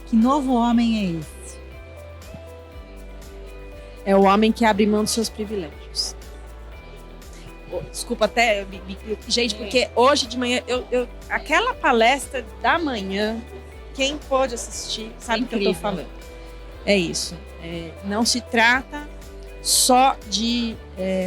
Que novo homem é esse? É o homem que abre mão dos seus privilégios. Desculpa até, gente, porque hoje de manhã, aquela palestra da manhã, quem pôde assistir sabe o que eu estou falando. É isso. Não se trata só de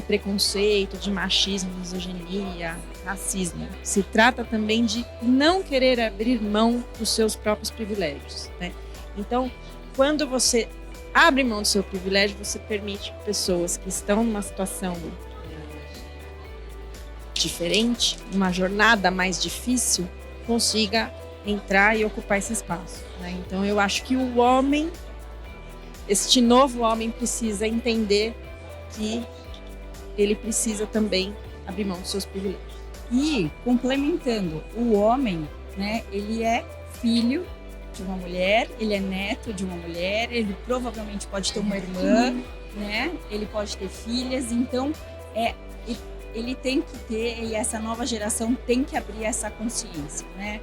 preconceito, de machismo, misoginia, racismo. Se trata também de não querer abrir mão dos seus próprios privilégios, né? Então, quando você abre mão do seu privilégio, você permite que pessoas que estão numa situação diferente, uma jornada mais difícil, consiga entrar e ocupar esse espaço, né? Então eu acho que o homem, este novo homem, precisa entender que ele precisa também abrir mão dos seus privilégios. E, complementando, o homem, né, ele é filho de uma mulher, ele é neto de uma mulher, ele provavelmente pode ter uma irmã, né? Ele pode ter filhas, então ele tem que ter, e essa nova geração tem que abrir essa consciência, né?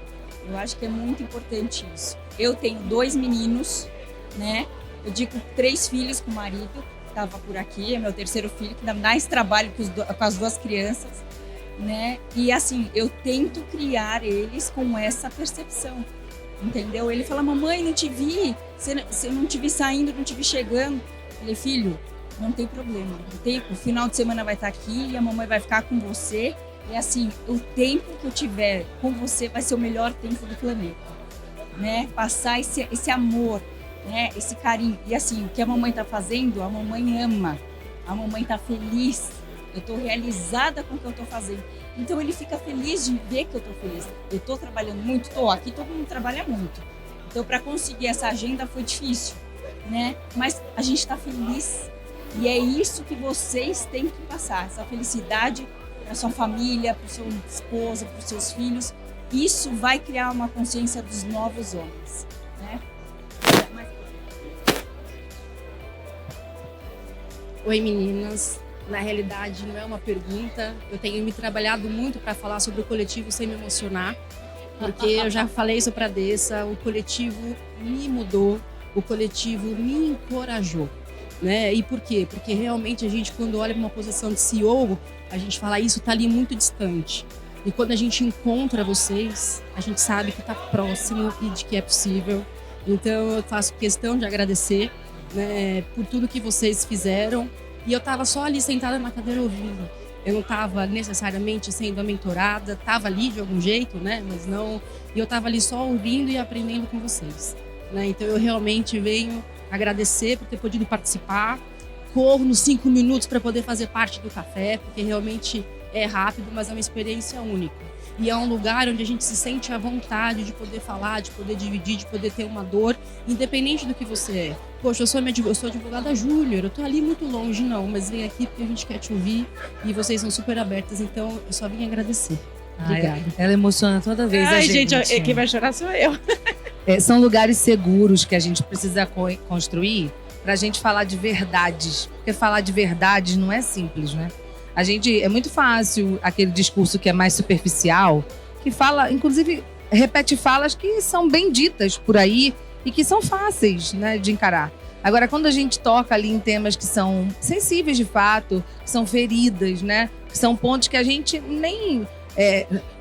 Eu acho que é muito importante isso. Eu tenho 2 meninos, né? Eu digo 3 filhos com o marido, que estava por aqui, é meu 3º filho, que dá mais trabalho com as 2 crianças, né? E assim, eu tento criar eles com essa percepção, entendeu? Ele fala, mamãe, não te vi, eu não te vi saindo, não te vi chegando. Eu falei, filho, não tem problema. O final de semana vai estar aqui e a mamãe vai ficar com você. E assim, o tempo que eu tiver com você vai ser o melhor tempo do planeta, né? Passar esse amor, né? Esse carinho. E assim, o que a mamãe está fazendo, a mamãe ama. A mamãe está feliz. Eu estou realizada com o que eu estou fazendo. Então ele fica feliz de ver que eu estou feliz. Eu estou trabalhando muito, estou aqui, todo mundo trabalha muito. Então para conseguir essa agenda foi difícil, né? Mas a gente está feliz. E é isso que vocês têm que passar, essa felicidade para sua família, para o seu esposo, para os seus filhos. Isso vai criar uma consciência dos novos homens, né? Oi, meninas. Na realidade, não é uma pergunta. Eu tenho me trabalhado muito para falar sobre o coletivo sem me emocionar, porque eu já falei isso para a Dessa, o coletivo me mudou, o coletivo me encorajou. Né? E por quê? Porque realmente a gente, quando olha para uma posição de CEO, a gente fala isso está ali muito distante. E quando a gente encontra vocês, a gente sabe que está próximo e de que é possível. Então eu faço questão de agradecer, né, por tudo que vocês fizeram. E eu estava só ali sentada na cadeira ouvindo. Eu não estava necessariamente sendo mentorada, estava ali de algum jeito, né? Mas não. E eu estava ali só ouvindo e aprendendo com vocês, né? Então eu realmente venho agradecer por ter podido participar. Corro nos 5 minutos para poder fazer parte do café, porque realmente é rápido, mas é uma experiência única. E é um lugar onde a gente se sente à vontade de poder falar, de poder dividir, de poder ter uma dor, independente do que você é. Poxa, eu sou advogada júnior, eu tô ali muito longe, não, mas vem aqui porque a gente quer te ouvir e vocês são super abertas, então eu só vim agradecer. Obrigada. Ela emociona toda vez a gente. Quem vai chorar sou eu. São lugares seguros que a gente precisa construir para a gente falar de verdades. Porque falar de verdades não é simples, né? É muito fácil aquele discurso que é mais superficial, que fala, inclusive, repete falas que são bem ditas por aí e que são fáceis, né, de encarar. Agora, quando a gente toca ali em temas que são sensíveis de fato, que são feridas, né? Que são pontos que a gente nem...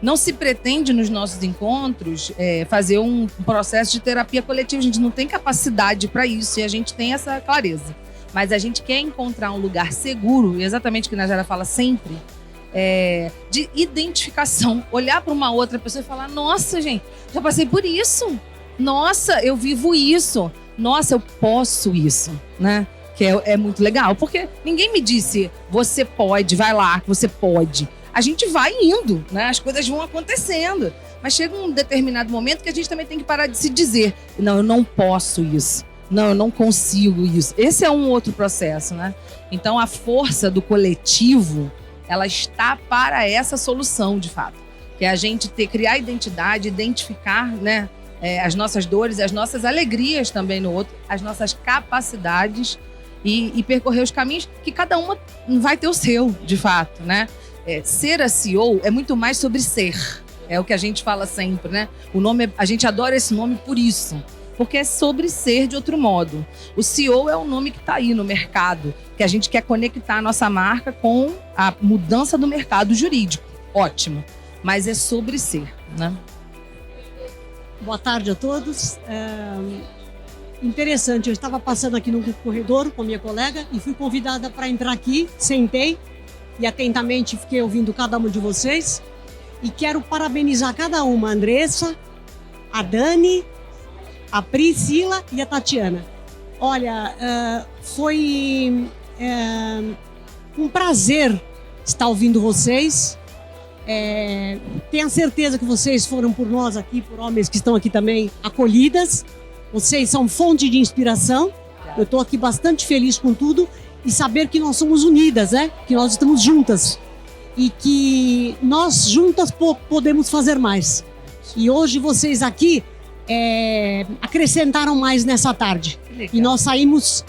não se pretende nos nossos encontros fazer um processo de terapia coletiva. A gente não tem capacidade para isso e a gente tem essa clareza. Mas a gente quer encontrar um lugar seguro, exatamente o que a Najara fala sempre, de identificação. Olhar para uma outra pessoa e falar: nossa, gente, já passei por isso. Nossa, eu vivo isso. Nossa, eu posso isso, né? Que é muito legal, porque ninguém me disse: você pode, vai lá, você pode. A gente vai indo, né? As coisas vão acontecendo. Mas chega um determinado momento que a gente também tem que parar de se dizer: não, eu não posso isso. Não, eu não consigo isso. Esse é um outro processo, né? Então, a força do coletivo, ela está para essa solução, de fato. Que é a gente criar identidade, identificar, né? As nossas dores, as nossas alegrias também no outro, as nossas capacidades e percorrer os caminhos que cada uma vai ter o seu, de fato, né? Ser a CEO é muito mais sobre ser. É o que a gente fala sempre, né? O nome, a gente adora esse nome por isso, porque é sobre ser de outro modo. O CEO é o nome que está aí no mercado, que a gente quer conectar a nossa marca com a mudança do mercado jurídico. Ótimo. Mas é sobre ser, né? Boa tarde a todos. Interessante, eu estava passando aqui no corredor com a minha colega e fui convidada para entrar aqui, sentei e atentamente fiquei ouvindo cada uma de vocês e quero parabenizar cada uma, a Andressa, a Dani, a Priscila e a Tatiana. Olha, foi um prazer estar ouvindo vocês. Tenho certeza que vocês foram por nós aqui, por homens que estão aqui também, acolhidas. Vocês são fonte de inspiração. Eu estou aqui bastante feliz com tudo e saber que nós somos unidas, né? Que nós estamos juntas e que nós juntas podemos fazer mais. E hoje vocês aqui acrescentaram mais nessa tarde. E nós saímos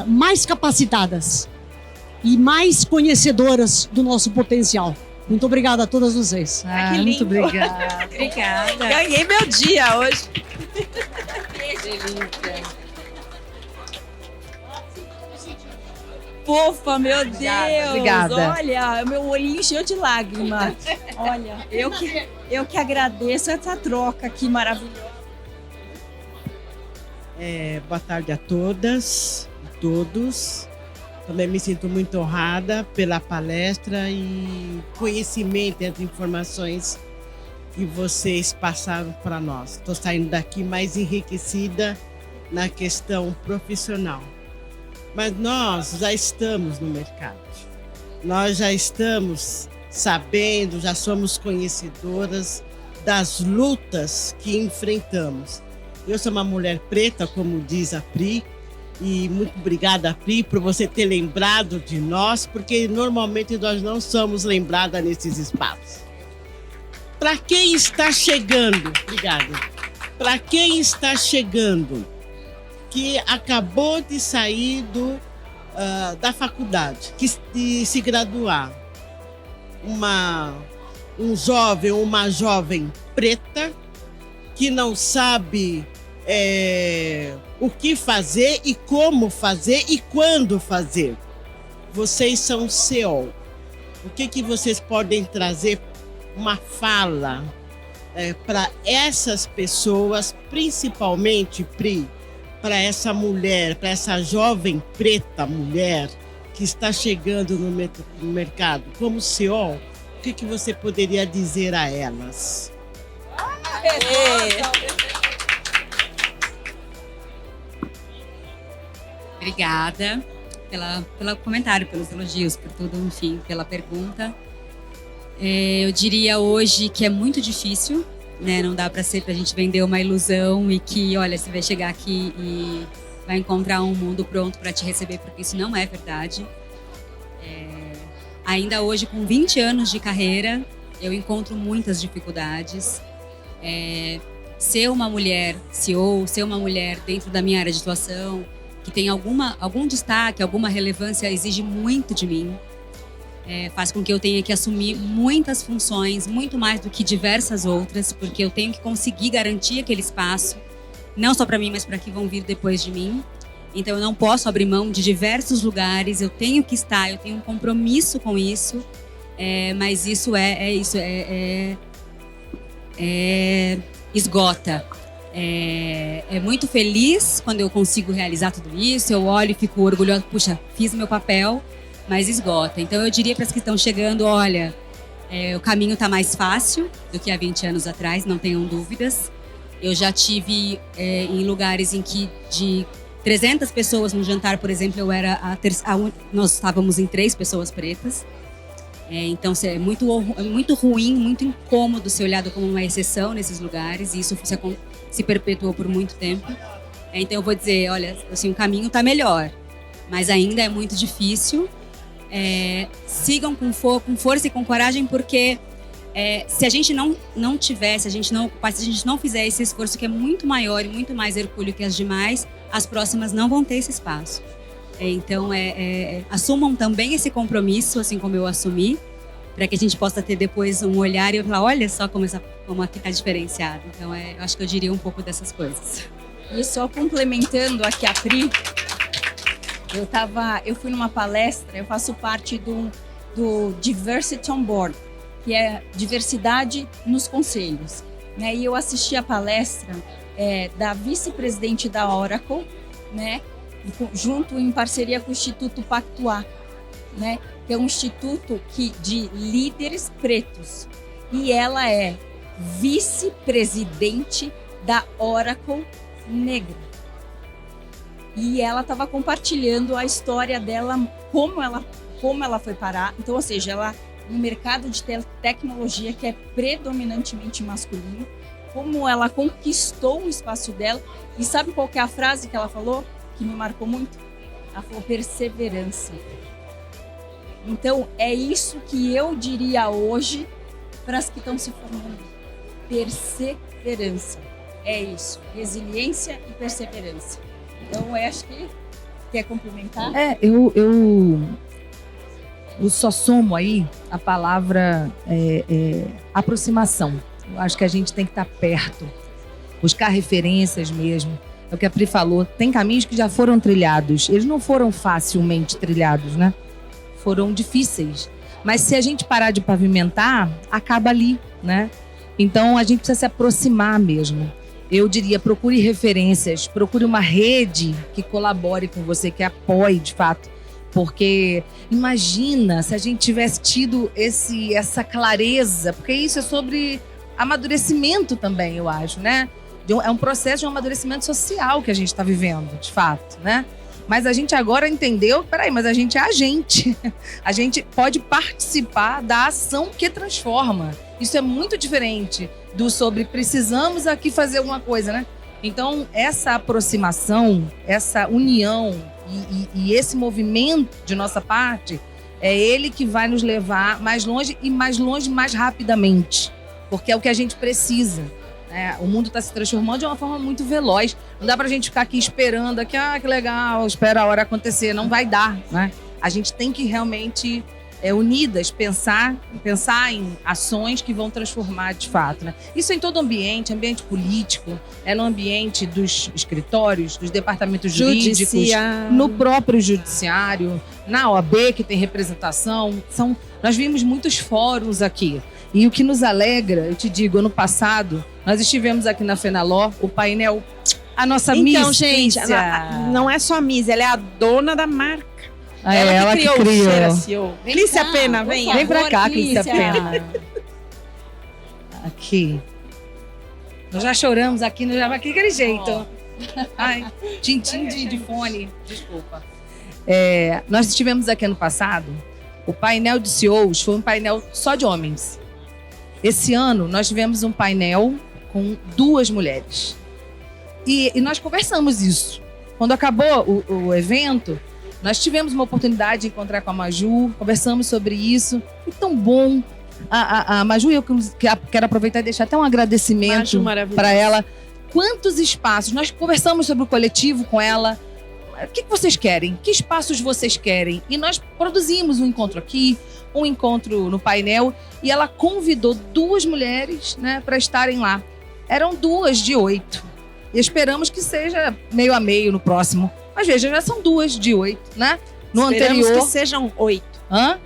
mais capacitadas e mais conhecedoras do nosso potencial. Muito obrigada a todas vocês. Que Muito lindo. obrigada. Obrigada. Ganhei meu dia hoje. Delícia. Fofa, meu Deus. Obrigada. Olha, meu olhinho encheu de lágrima. Olha, eu que agradeço essa troca aqui maravilhosa. Boa tarde a todas e todos. Também me sinto muito honrada pela palestra e conhecimento e as informações que vocês passaram para nós. Estou saindo daqui mais enriquecida na questão profissional. Mas nós já estamos no mercado. Nós já estamos sabendo, já somos conhecedoras das lutas que enfrentamos. Eu sou uma mulher preta, como diz a Pri, e muito obrigada, Pri, por você ter lembrado de nós, porque normalmente nós não somos lembradas nesses espaços. Para quem está chegando, obrigada. Para quem está chegando, que acabou de sair da faculdade, de se graduar, um jovem ou uma jovem preta que não sabe o que fazer e como fazer e quando fazer. Vocês são CEO. O que vocês podem trazer uma fala para essas pessoas, principalmente, Pri, para essa mulher, para essa jovem preta mulher que está chegando no mercado? Como CEO, o que você poderia dizer a elas? Obrigada pelo comentário, pelos elogios, por tudo, enfim, pela pergunta. Eu diria hoje que é muito difícil, né? Não dá pra gente vender uma ilusão e que, olha, você vai chegar aqui e vai encontrar um mundo pronto para te receber, porque isso não é verdade. Ainda hoje, com 20 anos de carreira, eu encontro muitas dificuldades. Ser uma mulher CEO, ser uma mulher dentro da minha área de atuação, que tem algum destaque, alguma relevância, exige muito de mim. Faz com que eu tenha que assumir muitas funções, muito mais do que diversas outras, porque eu tenho que conseguir garantir aquele espaço, não só para mim, mas para que vão vir depois de mim. Então eu não posso abrir mão de diversos lugares, eu tenho que estar, eu tenho um compromisso com isso, mas isso esgota. É muito feliz quando eu consigo realizar tudo isso, eu olho e fico orgulhosa, puxa, fiz o meu papel, mas esgota. Então eu diria para as que estão chegando, olha, o caminho está mais fácil do que há 20 anos atrás, não tenham dúvidas. Eu já tive em lugares em que de 300 pessoas no jantar, por exemplo, eu era nós estávamos em 3 pessoas pretas. Então é muito ruim, muito incômodo ser olhado como uma exceção nesses lugares, e isso se perpetuou por muito tempo. Então eu vou dizer, olha, assim, o caminho está melhor, mas ainda é muito difícil. Sigam com força e com coragem, porque se a gente não tiver, se a gente não ocupar, se a gente não fizer esse esforço que é muito maior e muito mais hercúleo que as demais, as próximas não vão ter esse espaço. Então, assumam também esse compromisso, assim como eu assumi, para que a gente possa ter depois um olhar e falar, olha só como aqui está diferenciado. Então, eu acho que eu diria um pouco dessas coisas. E só complementando aqui a Pri, eu fui numa palestra, eu faço parte do Diversity on Board, que é diversidade nos conselhos, né? E eu assisti a palestra da vice-presidente da Oracle, né? Junto em parceria com o Instituto Pactuar, né? Que é um instituto de líderes pretos. E ela é vice-presidente da Oracle negra. E ela estava compartilhando a história dela, como ela foi parar. Então, ou seja, ela no mercado de tecnologia, que é predominantemente masculino, como ela conquistou o espaço dela. E sabe qual que é a frase que ela falou? Que me marcou muito? Ela falou perseverança. Então, é isso que eu diria hoje para as que estão se formando. Perseverança. É isso. Resiliência e perseverança. Então, eu acho que quer complementar? Eu só somo aí a palavra aproximação. Eu acho que a gente tem que estar perto, buscar referências mesmo. É o que a Pri falou, tem caminhos que já foram trilhados. Eles não foram facilmente trilhados, né? Foram difíceis. Mas se a gente parar de pavimentar, acaba ali, né? Então a gente precisa se aproximar mesmo. Eu diria, procure referências, procure uma rede que colabore com você, que apoie de fato. Porque imagina se a gente tivesse tido essa clareza, porque isso é sobre amadurecimento também, eu acho, né? É um processo de um amadurecimento social que a gente está vivendo, de fato, né? Mas a gente agora entendeu, peraí, mas a gente é agente. A gente pode participar da ação que transforma. Isso é muito diferente do sobre precisamos aqui fazer alguma coisa, né? Então, essa aproximação, essa união e esse movimento de nossa parte, é ele que vai nos levar mais longe e mais rapidamente. Porque é o que a gente precisa. O mundo está se transformando de uma forma muito veloz. Não dá pra gente ficar aqui esperando, que legal, espera a hora acontecer. Não vai dar, né? A gente tem que realmente, unidas, pensar em ações que vão transformar de fato, né? Isso em todo ambiente político, no ambiente dos escritórios, dos departamentos jurídicos, no próprio judiciário, na OAB, que tem representação. Nós vimos muitos fóruns aqui. E o que nos alegra, eu te digo, ano passado, nós estivemos aqui na Fenaló, o painel, a nossa Miss. Então, gente, não é só a Miss, ela é a dona da marca. Ela que criou. O Cheira CEO. Clícia Pena, vem. Vem pra cá, Clícia Pena. Aqui. Nós já choramos aqui, daquele jeito. Ai, tintim de fone, desculpa. Nós estivemos aqui ano passado, o painel de CEOs foi um painel só de homens. Esse ano, nós tivemos um painel com 2 mulheres. E nós conversamos isso. Quando acabou o evento, nós tivemos uma oportunidade de encontrar com a Maju, conversamos sobre isso. E tão bom. A Maju, eu quero aproveitar e deixar até um agradecimento para ela. Quantos espaços? Nós conversamos sobre o coletivo com ela. O que vocês querem? Que espaços vocês querem? E nós produzimos um encontro aqui, um encontro no painel, e ela convidou 2 mulheres, né, para estarem lá. Eram 2 de 8. E esperamos que seja meio a meio no próximo. Mas veja, já são 2 de 8, né? No Esperamos anterior... que sejam 8. Hã?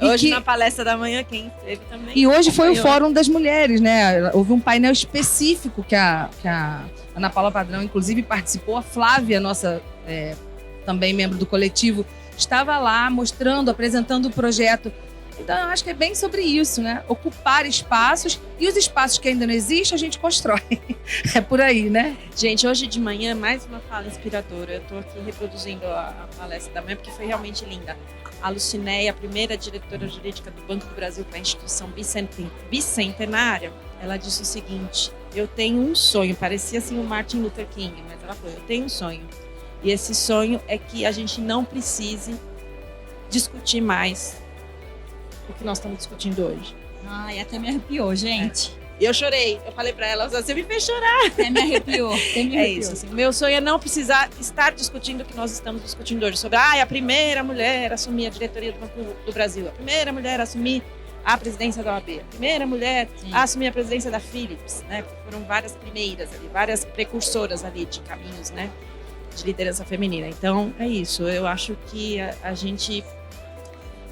Hoje, na palestra da manhã, quem esteve também. E hoje foi o acompanhou. Fórum das Mulheres, né? Houve um painel específico que a Ana Paula Padrão, inclusive, participou. A Flávia, nossa também membro do coletivo, estava lá mostrando, apresentando o projeto. Então, eu acho que é bem sobre isso, né? Ocupar espaços, e os espaços que ainda não existem, a gente constrói. É por aí, né? Gente, hoje de manhã, mais uma fala inspiradora. Eu estou aqui reproduzindo a palestra da manhã, porque foi realmente linda. A Lucinéia, a primeira diretora jurídica do Banco do Brasil para a instituição bicentenária, ela disse o seguinte: eu tenho um sonho, parecia assim o Martin Luther King, mas ela falou, eu tenho um sonho. E esse sonho é que a gente não precise discutir mais o que nós estamos discutindo hoje. Ai, até me arrepiou, gente. E eu chorei, eu falei para ela, você me fez chorar. Até me arrepiou, até me arrepiou. É isso, assim, meu sonho é não precisar estar discutindo o que nós estamos discutindo hoje, sobre a primeira mulher a assumir a diretoria do Banco do Brasil, a primeira mulher a assumir a presidência da OAB, a primeira mulher a assumir a presidência da Philips, né? Foram várias primeiras ali, várias precursoras ali de caminhos, né? De liderança feminina. Então, é isso. Eu acho que a gente...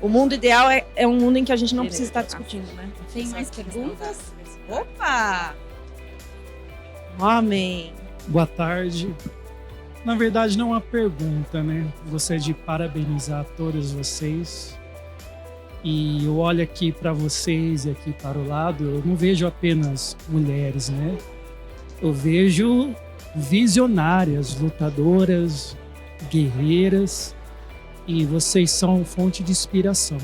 O mundo ideal é um mundo em que a gente não precisa estar discutindo, né? Tem mais perguntas? Opa! Homem! Boa tarde. Na verdade, não é uma pergunta, né? Gostaria de parabenizar todos vocês. E eu olho aqui para vocês e aqui para o lado, eu não vejo apenas mulheres, né? Eu vejo visionárias, lutadoras, guerreiras, e vocês são fonte de inspiração.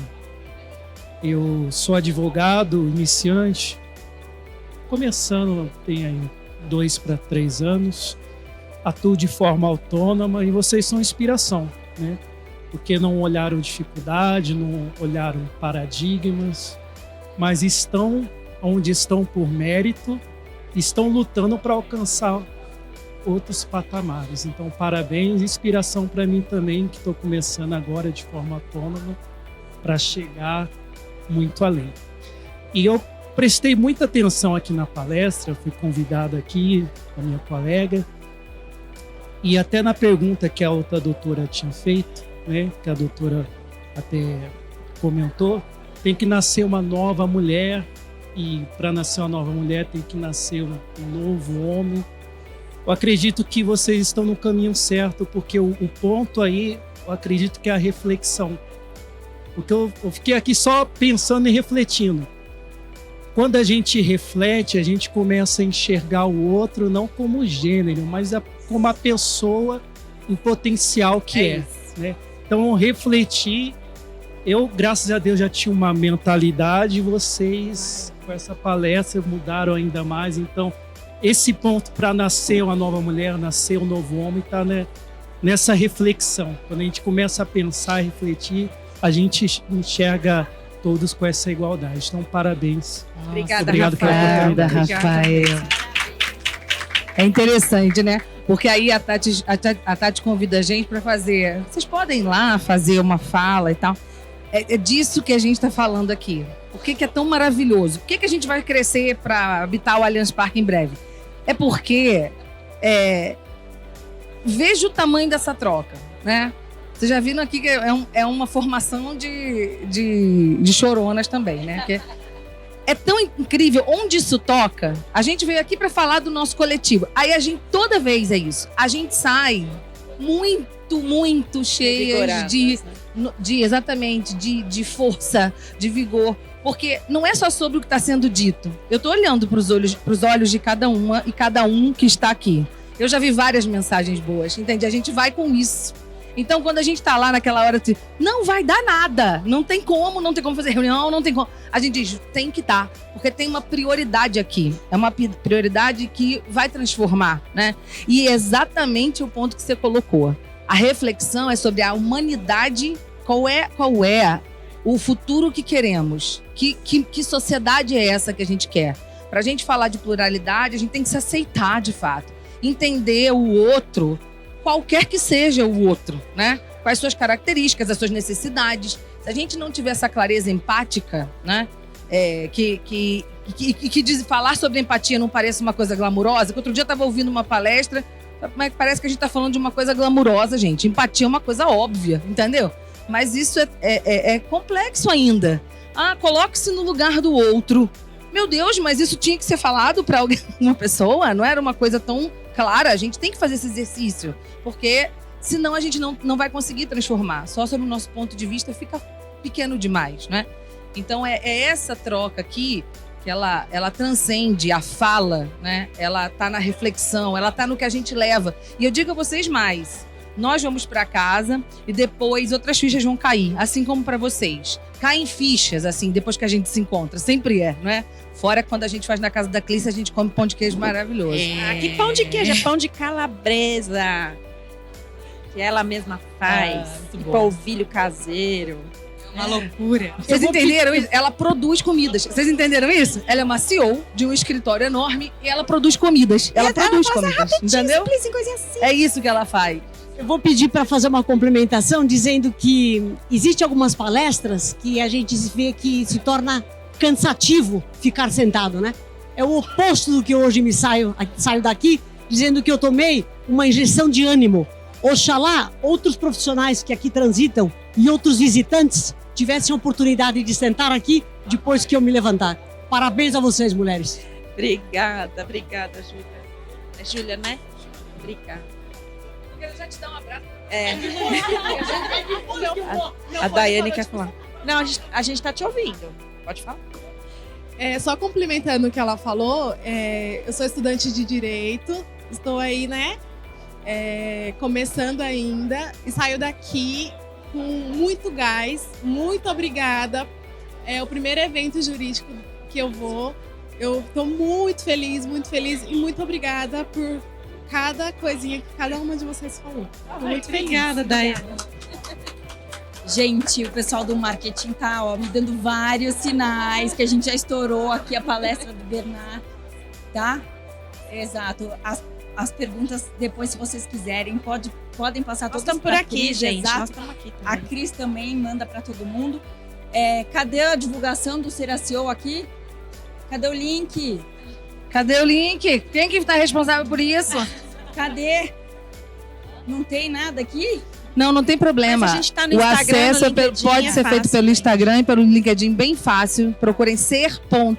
Eu sou advogado, iniciante, começando, tem aí 2 para 3 anos, atuo de forma autônoma e vocês são inspiração, né? Porque não olharam dificuldade, não olharam paradigmas, mas estão onde estão por mérito, estão lutando para alcançar outros patamares. Então, parabéns, inspiração para mim também, que estou começando agora de forma autônoma para chegar muito além. E eu prestei muita atenção aqui na palestra, fui convidado aqui com a minha colega, e até na pergunta que a outra doutora tinha feito, né, que a doutora até comentou, tem que nascer uma nova mulher, e para nascer uma nova mulher tem que nascer um novo homem. Eu acredito que vocês estão no caminho certo, porque o ponto aí, eu acredito que é a reflexão. Porque eu fiquei aqui só pensando e refletindo. Quando a gente reflete, a gente começa a enxergar o outro não como gênero, mas como a pessoa em potencial que é, né? Então, refletir, eu, graças a Deus, já tinha uma mentalidade, vocês, com essa palestra, mudaram ainda mais. Então, esse ponto para nascer uma nova mulher, nascer um novo homem, está, né, nessa reflexão. Quando a gente começa a pensar e refletir, a gente enxerga todos com essa igualdade. Então, parabéns. Obrigada, Obrigado pela oportunidade. Rafael. É interessante, né? Porque aí a Tati convida a gente para fazer... Vocês podem ir lá fazer uma fala e tal. É disso que a gente está falando aqui. Por que é tão maravilhoso? Por que a gente vai crescer para habitar o Allianz Parque em breve? É porque veja o tamanho dessa troca, né? Vocês já viram aqui que é uma formação de choronas também, né? Que é tão incrível onde isso toca. A gente veio aqui para falar do nosso coletivo. Aí a gente, toda vez é isso. A gente sai muito cheias exatamente, de força, de vigor. Porque não é só sobre o que está sendo dito. Eu estou olhando para os olhos de cada uma e cada um que está aqui. Eu já vi várias mensagens boas, entende? A gente vai com isso. Então, quando a gente está lá naquela hora de não vai dar nada, não tem como fazer reunião, não tem como. A gente diz, tem que estar, porque tem uma prioridade aqui. É uma prioridade que vai transformar, né? E é exatamente o ponto que você colocou. A reflexão é sobre a humanidade, qual é o futuro que queremos. Que sociedade é essa que a gente quer? Para a gente falar de pluralidade, a gente tem que se aceitar de fato. Entender o outro, qualquer que seja o outro, né? Com as suas características, as suas necessidades. Se a gente não tiver essa clareza empática, né? Falar sobre empatia não parece uma coisa glamurosa. Outro dia eu estava ouvindo uma palestra Mas parece que a gente tá falando de uma coisa glamurosa, gente. Empatia é uma coisa óbvia, entendeu? Mas isso é complexo ainda. Ah, coloque-se no lugar do outro. Meu Deus, mas isso tinha que ser falado para uma pessoa? Não era uma coisa tão clara? A gente tem que fazer esse exercício. Porque senão a gente não vai conseguir transformar. Só sob o nosso ponto de vista fica pequeno demais, né? Então é essa troca aqui que ela transcende a fala, né? Ela tá na reflexão, ela tá no que a gente leva. E eu digo a vocês mais. Nós vamos para casa e depois outras fichas vão cair, assim como para vocês. Caem fichas, assim, depois que a gente se encontra. Sempre não é? Fora quando a gente faz na casa da Clícia, a gente come pão de queijo maravilhoso. Ah, que pão de queijo? É pão de calabresa. Que ela mesma faz. muito E bom. polvilho caseiro. Uma loucura. Vocês entenderam isso? Ela produz comidas. Vocês entenderam isso? Ela é uma CEO de um escritório enorme e ela produz comidas. Ela produz comidas. Entendeu? Simples, coisa assim. É isso que ela faz. Eu vou pedir para fazer uma complementação dizendo que existe algumas palestras que a gente vê que se torna cansativo ficar sentado, né? É o oposto do que hoje saio daqui dizendo que eu tomei uma injeção de ânimo. Oxalá outros profissionais que aqui transitam e outros visitantes tivessem a oportunidade de sentar aqui depois que eu me levantar. Parabéns a vocês, mulheres. Obrigada, Júlia. É Júlia, né? Obrigada. Eu quero já te dar um abraço. A Daiane quer falar. Não, a gente tá te ouvindo. Pode falar. Só complementando o que ela falou, eu sou estudante de Direito, estou aí, né, começando ainda e saio daqui com muito gás. Muito obrigada. É o primeiro evento jurídico que eu vou. Eu estou muito feliz e muito obrigada por cada coisinha que cada uma de vocês falou. Tô muito feliz. Obrigada, Daiane. Gente, o pessoal do marketing tá me dando vários sinais que a gente já estourou aqui a palestra do Bernard, tá? Exato. As perguntas, depois, se vocês quiserem, podem passar Nós todas estamos por pra aqui, Cris, gente. Nós exato. estamos aqui A também. Cris também manda para todo mundo. Cadê a divulgação do Ser a CEO aqui? Cadê o link? Cadê o link? Quem que tá responsável por isso? Cadê? Não tem nada aqui? Não tem problema. Mas a gente tá no O Instagram, acesso no LinkedIn, pode é ser feito fácil, pelo gente. Instagram e pelo LinkedIn, bem fácil. Procurem ser.a.co.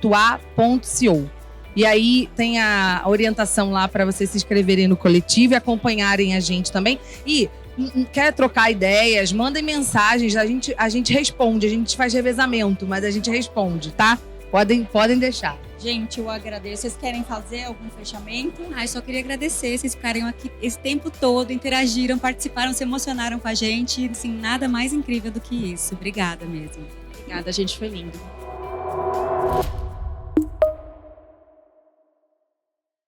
E aí tem a orientação lá para vocês se inscreverem no coletivo e acompanharem a gente também. E quer trocar ideias, mandem mensagens, a gente responde, a gente faz revezamento, mas a gente responde, tá? Podem deixar. Gente, eu agradeço. Vocês querem fazer algum fechamento? Eu só queria agradecer, vocês ficaram aqui esse tempo todo, interagiram, participaram, se emocionaram com a gente. Assim, nada mais incrível do que isso. Obrigada mesmo. Obrigada, gente. Foi lindo.